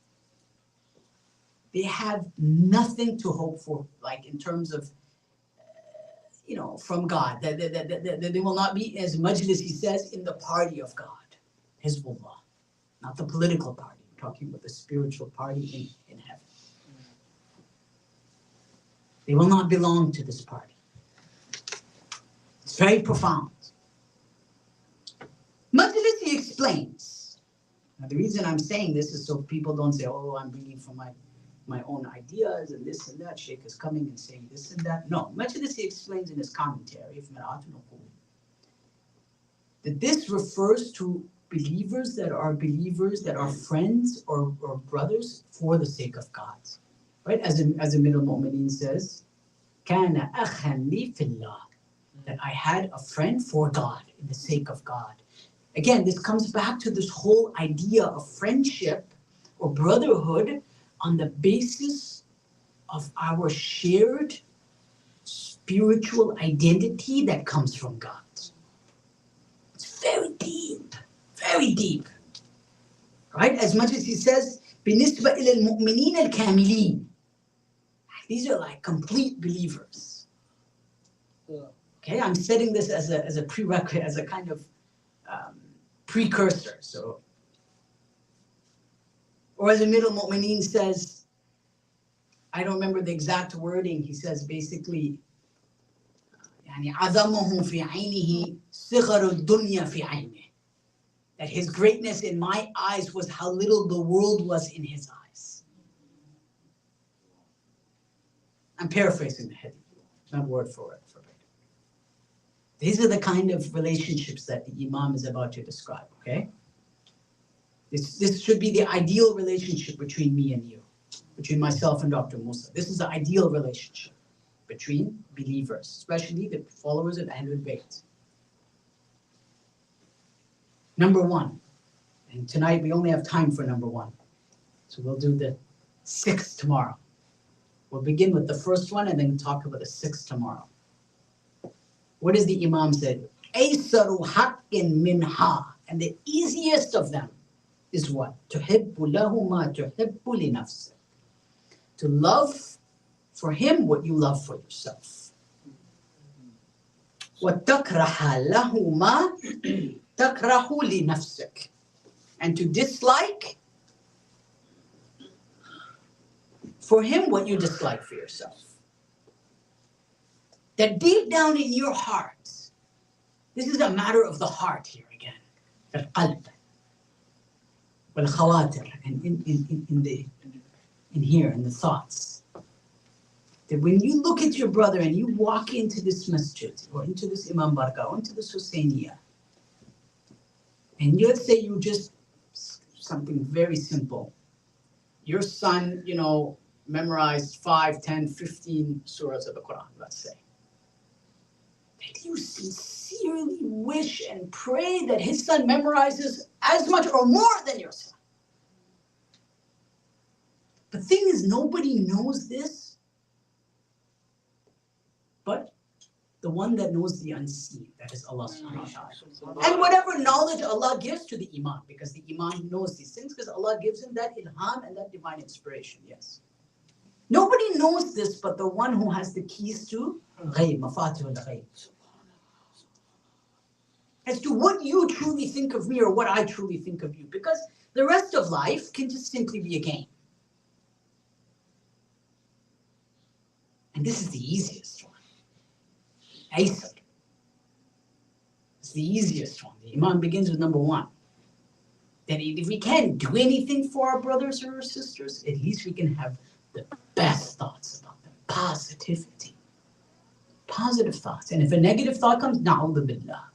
they have nothing to hope for, like in terms of, from God. They will not be, as Majlis, he says, in the party of God. Hizbullah. Not the political party. We're talking about the spiritual party in heaven. They will not belong to this party. It's very profound. Majlis, he explains. Now, the reason I'm saying this is so people don't say, oh, I'm reading from my own ideas and this and that. Sheikh is coming and saying this and that. No, Majlis, he explains in his commentary, that this refers to believers that are friends or brothers for the sake of God. Right? As the Middle Mu'mineen says, كَانَ أَخًا لِي فِي اللَّهِ, that I had a friend for God, in the sake of God. Again, this comes back to this whole idea of friendship or brotherhood on the basis of our shared spiritual identity that comes from God. It's very deep, very deep. Right? As much as he says, بِنِسْبَةِ إِلَى الْمُؤْمِنِينَ الْكَامِلِينَ. These are like complete believers. Okay, I'm setting this as a prerequisite, as a kind of precursor. So, or as the Middle Mu'mineen says, I don't remember the exact wording. He says basically, يعني عظمه في عينه صغر الدنيا في عينه. That his greatness in my eyes was how little the world was in his eyes. I'm paraphrasing the hadith, not word for word. These are the kind of relationships that the Imam is about to describe, okay? This should be the ideal relationship between me and you, between myself and Dr. Musa. This is the ideal relationship between believers, especially the followers of Ahlul Bayt. Number one, and tonight we only have time for number one, so we'll do the 6th tomorrow. We'll begin with the first one and then talk about the 6th tomorrow. What does the Imam say? أَيْسَرُ حَقٍّ مِّنْهَا, and the easiest of them is what? تُحِبُّ لَهُ مَا تُحِبُّ لِنَفْسِكَ. To love for him what you love for yourself. وَتَكْرَحَ لَهُ مَا تَكْرَحُ لِنَفْسِكَ. And to dislike for him what you dislike for yourself. That deep down in your heart, this is a matter of the heart here again, القلب والخواطر, and in here, in the thoughts. That when you look at your brother and you walk into this masjid, or into this Imam Barka, or into this Husseiniya, and let's say you just, something very simple, your son, memorized 5, 10, 15 surahs of the Quran, let's say. That you sincerely wish and pray that his son memorizes as much or more than your son. The thing is, nobody knows this, but the one that knows the unseen, that is Allah subhanahu wa ta'ala. And whatever knowledge Allah gives to the Imam, because the Imam knows these things, because Allah gives him that ilham and that divine inspiration, yes. Nobody knows this but the one who has the keys to ghayb, mafatih al-ghayb. As to what you truly think of me or what I truly think of you, because the rest of life can just simply be a game. And this is the easiest one. Aysar. It's the easiest one. The Imam begins with number one. That if we can't do anything for our brothers or our sisters, at least we can have the best thoughts about them. Positivity. Positive thoughts. And if a negative thought comes, na'udhu billah.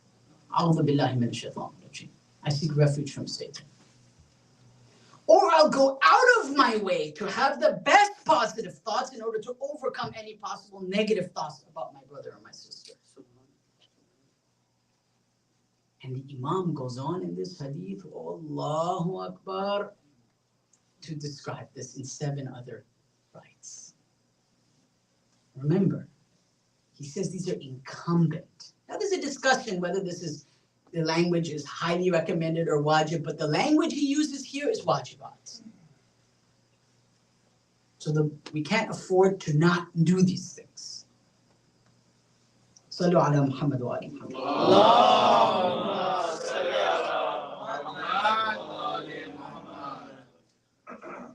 A'udhu billahi min shaitan rajim. I seek refuge from Satan. Or I'll go out of my way to have the best positive thoughts in order to overcome any possible negative thoughts about my brother or my sister. And the Imam goes on in this hadith, Allahu Akbar, to describe this in 7 other rights. Remember, he says these are incumbent. Now there's a discussion whether the language is highly recommended or wajib, but the language he uses here is wajibat. So we can't afford to not do these things. Sallu ala Muhammad wa ali Muhammad.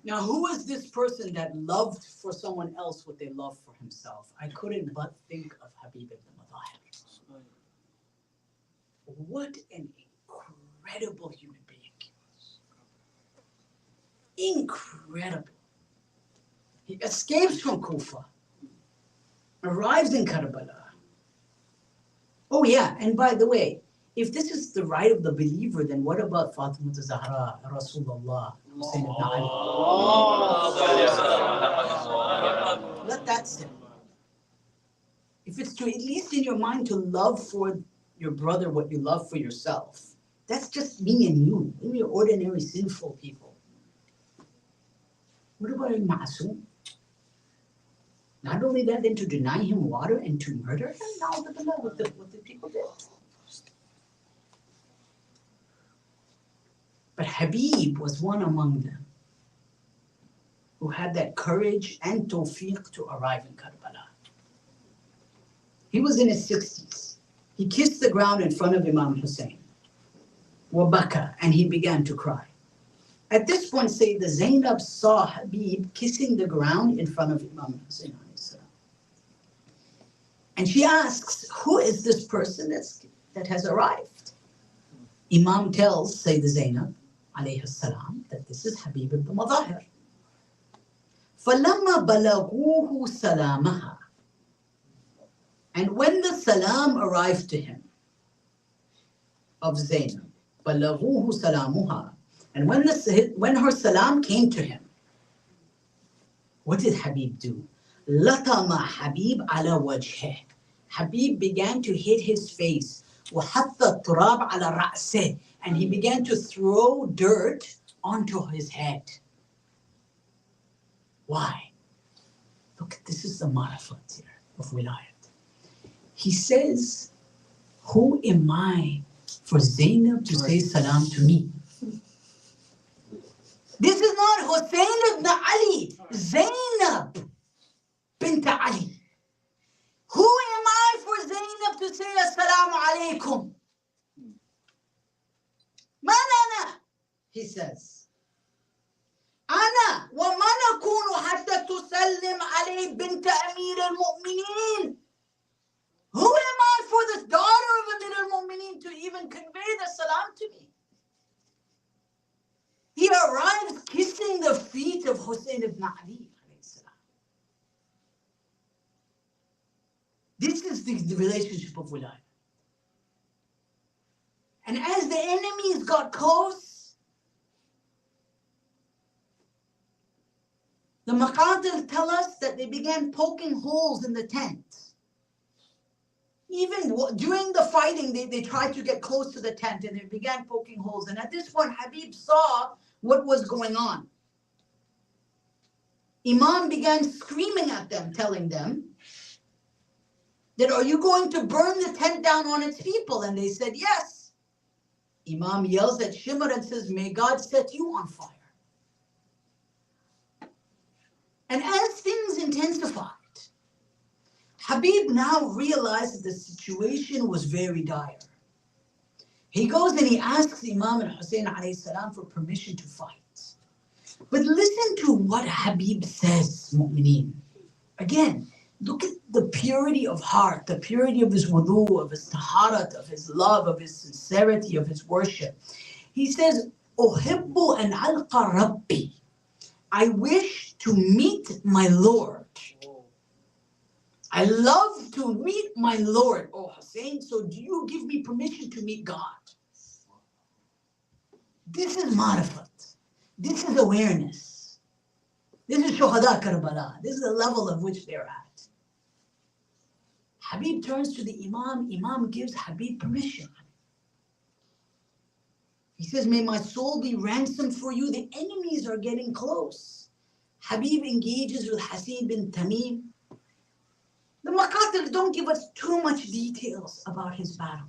Now, who is this person that loved for someone else what they loved for himself? I couldn't but think of Habib ibn Madahir. What an incredible human being he was. Incredible. He escapes from Kufa, arrives in Karbala. Oh yeah, and by the way, if this is the right of the believer, then what about Fatima Zahra, Rasulullah, Hussein ibn Ali? Let that sit. If it's to at least in your mind to love for your brother what you love for yourself, that's just me and you. We're ordinary sinful people. What about a Ma'asum? Not only that, then to deny him water and to murder him? Now what the people did. But Habib was one among them who had that courage and tawfiq to arrive in Karbala. He was in his 60s. He kissed the ground in front of Imam Hussein. Wabaka, and he began to cry. At this point, Sayyidah Zainab saw Habib kissing the ground in front of Imam Hussein. And she asks, who is this person that has arrived? Imam tells Sayyidah Zainab, alayhi salam, that this is Habib ibn Madahir. فَلَمَّا بَلَغُوهُ سَلَامَهَا. And when the salam arrived to him of Zainab, بَلَغُوهُ سَلَامُهَا. And when her salam came to him, what did Habib do? لَطَمَ Habib عَلَى وَجْهِهِ. Habib began to hit his face. وَحَطَّ التُّرَابَ عَلَى رَأْسِهِ. And he began to throw dirt onto his head. Why? Look, this is the marifat here of wilayat. He says, who am I for Zainab to say salam to me? This is not Hussein ibn Ali, Zainab bint Ali. Who am I for Zainab to say assalamu alaikum? Man ana, he says. Ana wa man akunu hatta tusallim alay bint Amir al-Mu'mineen. Who am I for this daughter of Amir al-Mu'mineen to even convey the salam to me? He arrives kissing the feet of Hussein ibn Ali. This is the relationship of wilayah. And as the enemies got close, the Maqatil tell us that they began poking holes in the tent. Even during the fighting, they tried to get close to the tent and they began poking holes. And at this point, Habib saw what was going on. Imam began screaming at them, telling them that, are you going to burn the tent down on its people? And they said, yes. Imam yells at Shimr and says, may God set you on fire. And as things intensified, Habib now realized that the situation was very dire. He goes and he asks Imam al-Hussein alayhi salam for permission to fight. But listen to what Habib says, mu'mineen. Again, look at the purity of heart, the purity of his wudu, of his taharat, of his love, of his sincerity, of his worship. He says, Uhibbu an alqa rabbi. I wish to meet my Lord. I love to meet my Lord, O Hussein, so do you give me permission to meet God? This is marifat. This is awareness. This is shuhada Karbala. This is the level of which they're at. Habib turns to the Imam. Imam gives Habib permission. He says, may my soul be ransomed for you. The enemies are getting close. Habib engages with Hasin bin Tamim. The Maqatil don't give us too much details about his battle.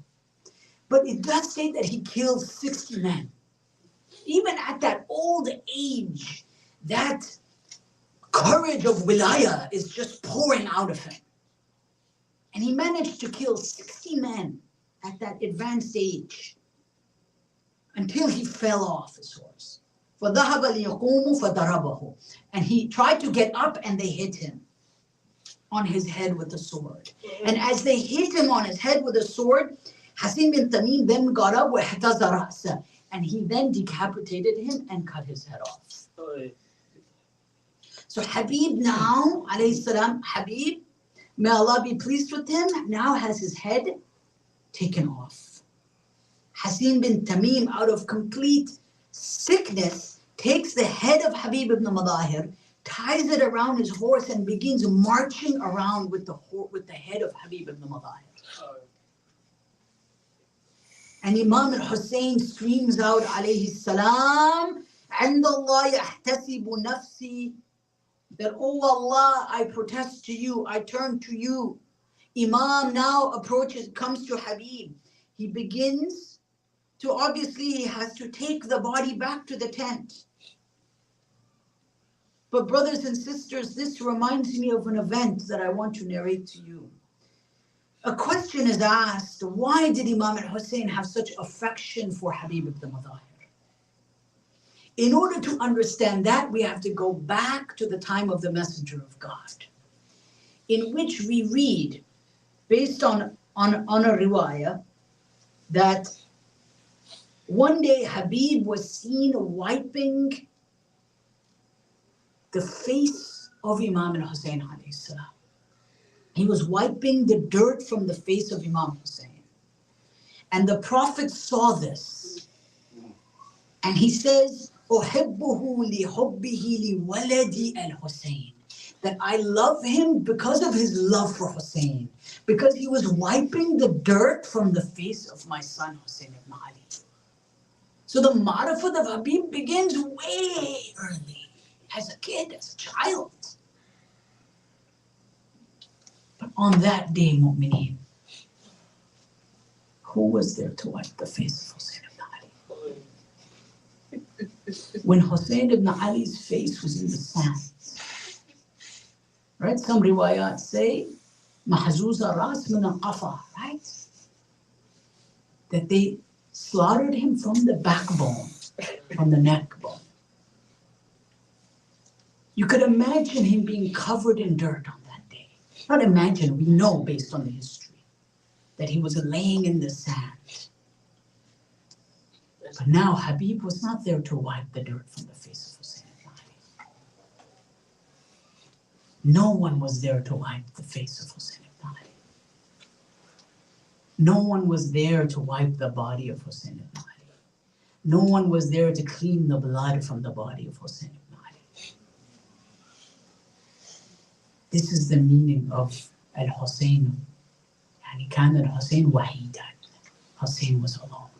But it does say that he killed 60 men. Even at that old age, that courage of wilayah is just pouring out of him. And he managed to kill 60 men at that advanced age until he fell off his horse. فَذَهَبَ لِيَقُومُ فَضَرَبَهُ. And he tried to get up and they hit him on his head with the sword. And as they hit him on his head with the sword, Hasim bin Tamim then got up وَاحْتَزَ رَأْسَهُ. And he then decapitated him and cut his head off. So Habib now, alayhi salam, Habib, may Allah be pleased with him, now has his head taken off. Hasim bin Tamim, out of complete sickness, takes the head of Habib ibn Madahir, ties it around his horse and begins marching around with the head of Habib ibn Madahir. And Imam al-Hussein screams out, alayhi salam, عند الله يحتسب نفسي, that, oh Allah, I protest to you, I turn to you. Imam now comes to Habib. He begins to, obviously he has to take the body back to the tent. But brothers and sisters, this reminds me of an event that I want to narrate to you. A question is asked, why did Imam al-Hussein have such affection for Habib ibn Madahir? In order to understand that, we have to go back to the time of the Messenger of God, in which we read, based on a riwayah, that one day Habib was seen wiping the face of Imam al-Hussein alayhi salam. He was wiping the dirt from the face of Imam Hussein. And the Prophet saw this. And he says, أُحِبُّهُ لِحُبِّهِ لِوَلَدِ الْحُسَيْنِ, that I love him because of his love for Hussein, because he was wiping the dirt from the face of my son Hussein ibn Ali. So the marifat of Habib begins way early, as a kid, as a child. But on that day, mu'mineen, who was there to wipe the face of Hussein ibn Ali? When Hussein ibn Ali's face was in the sand, right? Some riwayat say, mahzuza ras min al-qafa, right? That they slaughtered him from the backbone, from the neck bone. You could imagine him being covered in dirt on that day. Not imagine, we know based on the history that he was laying in the sand. But now Habib was not there to wipe the dirt from the face of Hussein ibn Ali. No one was there to wipe the face of Hussein ibn Ali. No one was there to wipe the body of Hussein ibn Ali. No one was there to clean the blood from the body of Hussein ibn Ali. This is the meaning of Al-Hussein. Yani كان الحسين وحيدا. Hussein was alone.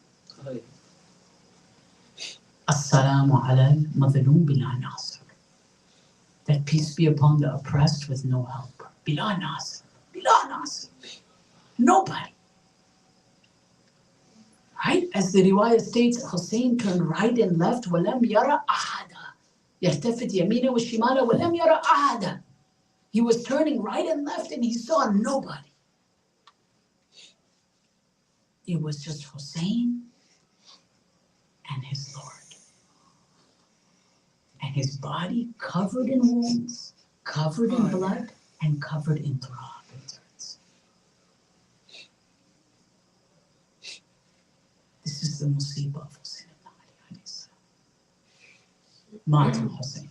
As-salamu ala al-madhlum bila nasr. that peace be upon the oppressed with no help. Bila nasir. Bila nasir. Nobody. Right? As the riwayah states, Hussein turned right and left. وَلَمْ يَرَ أَحَدًا يَلْتَفِتْ يَمِينَ وَالشِّمَالَ وَلَمْ يَرَ أَحَدًا. He was turning right and left and he saw nobody. It was just Hussein and his Lord. And his body covered in wounds, covered in blood, and covered in turab and dirt. This is the musibah of Hussein ibn Ali alayhi salam. Martin Hussein.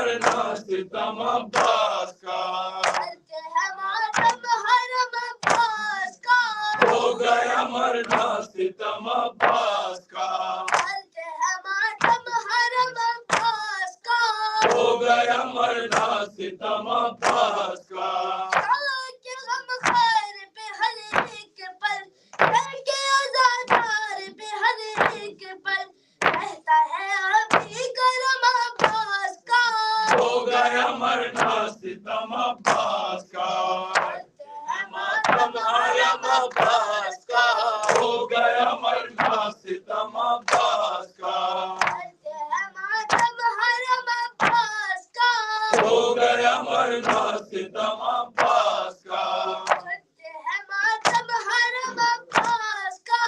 مرنا ستم عباس کا چلتے ہیں ماتم حرم عباس کا ہو گیا مرنا ستم عباس کا چلتے ہیں ماتم حرم عباس کا ہو گیا مرنا ستم عباس کا کے غم خیر پہ ہر ایک پل کے آزادار پہ ہر ایک پل رہتا ہے ابھی کرم عباس کا ہو گیا مرنا ستم عباس کا چلتے ہیں ماتم حرم عباس کا ہو گیا مرنا ستم عباس کا چلتے ہیں ماتم حرم عباس کا ہو گیا مرنا ستم عباس کا چلتے ہیں ماتم حرم عباس کا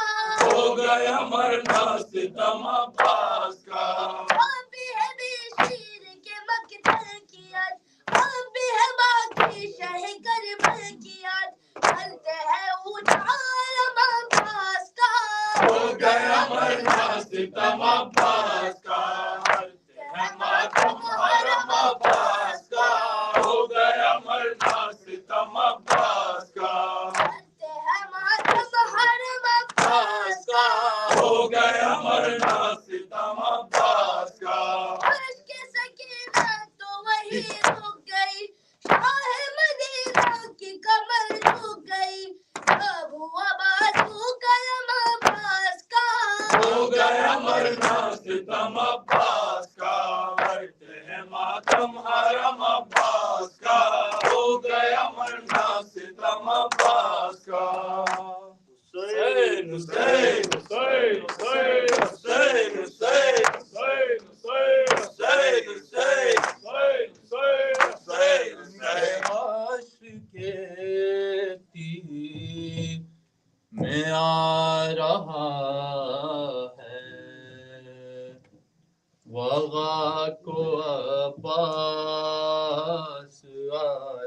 ہو گیا مرنا ستم عباس کا ہم بھی ہے بھی شیر کے مقتل کی یاد ہم بھی ہے باقی شہ کربل کی یاد چلتے ہیں اونچا علم عباس کا ہو گیا مرنا ستم عباس کا ماتم حرم عباس کا ہو گیا مرنا ستم عباس کا چلتے ہیں ماتم حرم عباس کا ہو گیا مرنا ستم عباس کا عرش کے سکینہ تو وہی رک گئی شاہ مدینہ کی کمر جھک گئی اب ہوا بازو قلم عباس کا ہو گیا مرنا ستم عباس کا کرتے ہیں ماتم حرم عباس کا ہو گیا مرنا ستم عباس کا حسین حسین حسین حسین حسین حسین حسین حسین حسین حسین حسین عاشق تیر میں آ رہا ہے وغا کو عباس آ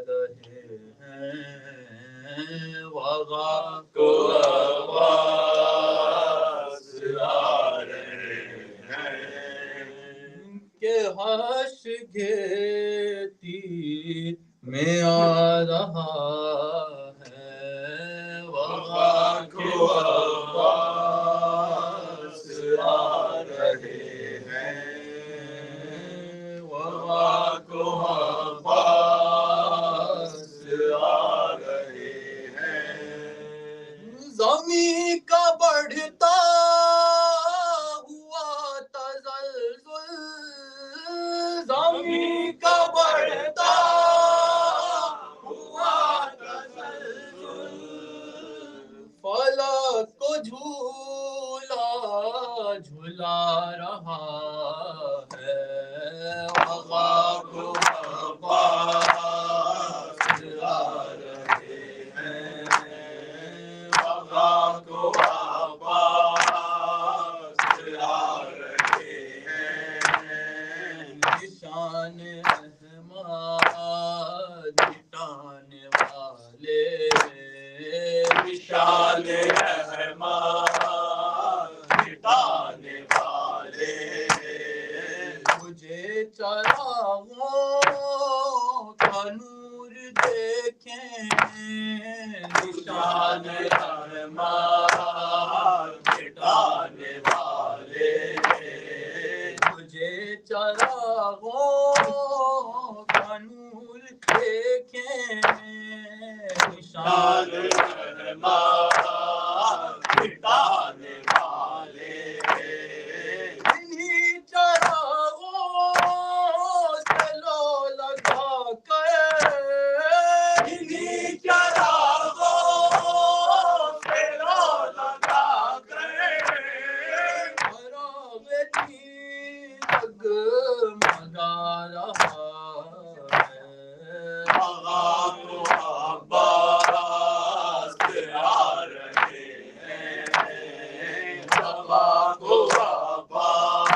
رہے ہیں وغا کو عباس آ رہے ہیں کہ حشر تیر میں آ رہا ہے وغا کو عباس آ رہے ہیں وغا کو عباس آ رہے ہیں زمین کا بڑھتا ہوا تزلزل زمین کا بڑھتا ہوا تزلزل فلک کو جھولا جھلا رہا ہے وغا کو عباس آ رہے ہیں وغا کو عباس آ رہے ہیں نشان احمد مٹانے والے نشان احمد مٹانے والے مجھے چراغوں کا نور دیکھیں نشان احمد مٹانے والے مجھے چراغوں کا نور دیکھیں نشان احمد مٹانے والے انہی چراغوں سے لو لگا کر انہی چراغوں سے لو لگا کر چراغ دین جگمگا رہا ہے وغا کو عباس آ رہے ہیں وغا کو عباس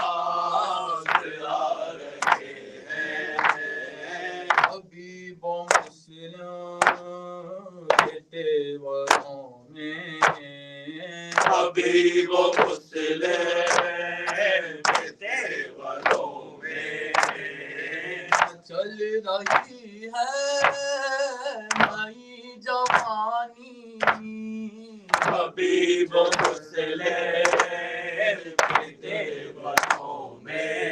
آ رہے ہیں حبیب و مسلم کے تیوروں میں حبیب و مسلم کے تیوروں میں رہی ہے نئی جوانی حبیب مسلم کے دیوانوں میں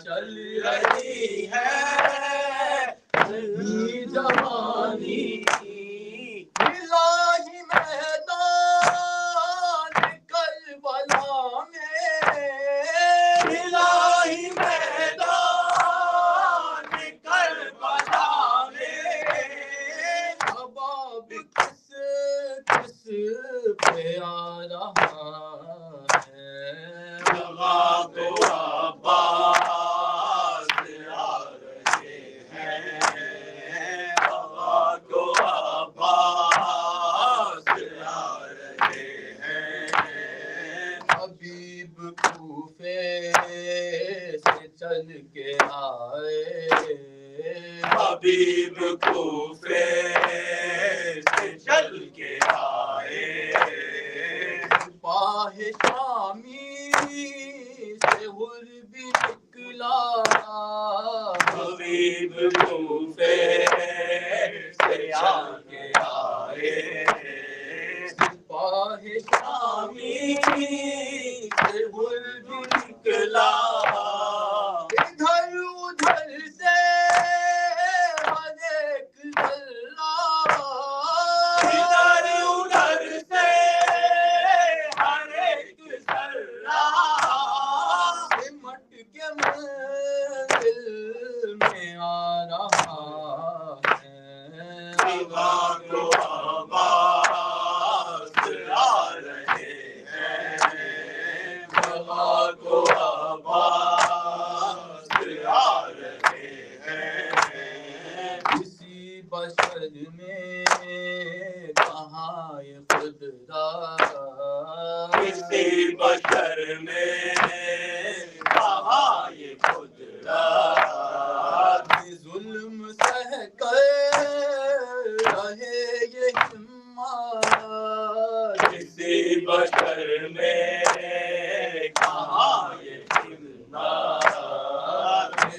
چل رہی ہے نئی جوانی الہی میدان کربلا میں الہی میدان کربلا میں اباب کس پہ آ رہا ہے اباب کو عباس آ رہے ہیں اباب کو عباس آ رہے ہیں حبیب کوفے سے چل کے آئے حبیب کوفے سے چل کے آئے سپاہ شامی سے حر بھی نکلا حبیب کوفے سے آ کے آئے سپاہ شامی سے حر بھی نکلا ادھر ادھر سے ہر ایک ذرہ ادھر ادھر سے ہر ایک ذرہ سمٹ کے منزل میں آ رہا ہے ابا کو عباس آ رہے ہیں ابا کو عباس آ رہے ہیں کسی بشر میں کہاں یہ خدا کسی بشر میں کہاں یہ خدا ظلم سہ کر رہے یہ ہمت کسی بشر میں کہاں یہ ہمت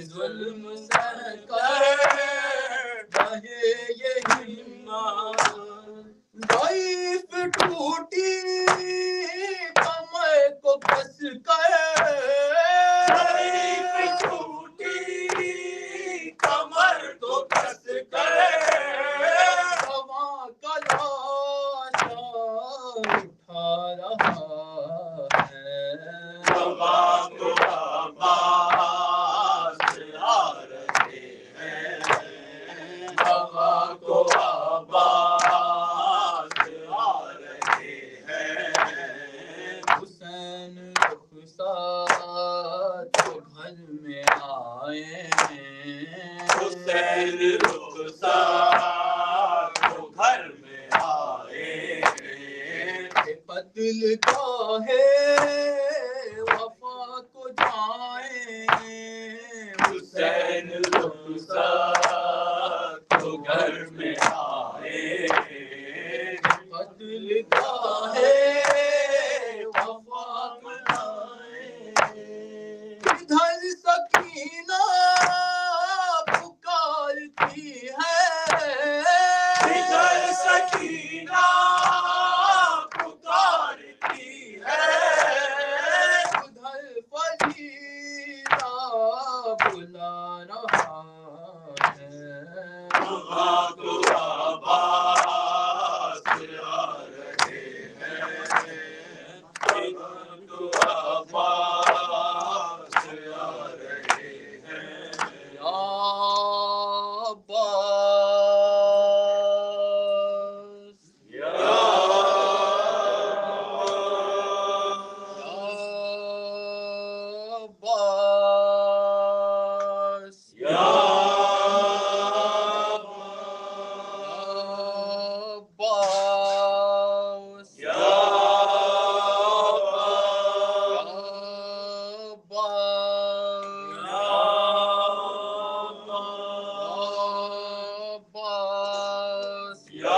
ظلم سہ کر رہے یہ ہمت ضعیف ٹوٹی کمر کو کس کر ضعیف ٹوٹی کمر کو کس کر رواں کا لاشا اٹھا رہا ہے رواں کو عباس آ رہے ہیں رواں کو عباس آ رہے ہیں حسین رخسار تو گھر میں آئے ہیں حسین رخسار تو گھر میں آئے ہیں قتل گاہے وفا کو جائیں حسین رخسار تو گھر میں آئے قتل گاہے وفا کو جائیں ادھر سکینہ پکارتی ہے ادھر سکینہ پکارتی ہے ادھر فریدہ بلا رہا ہے ابا کو عباس آ رہے ہیں ابا کو عباس آ رہے ہیں یا عباس یا عباس یا عباس یا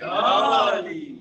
Ya Ali.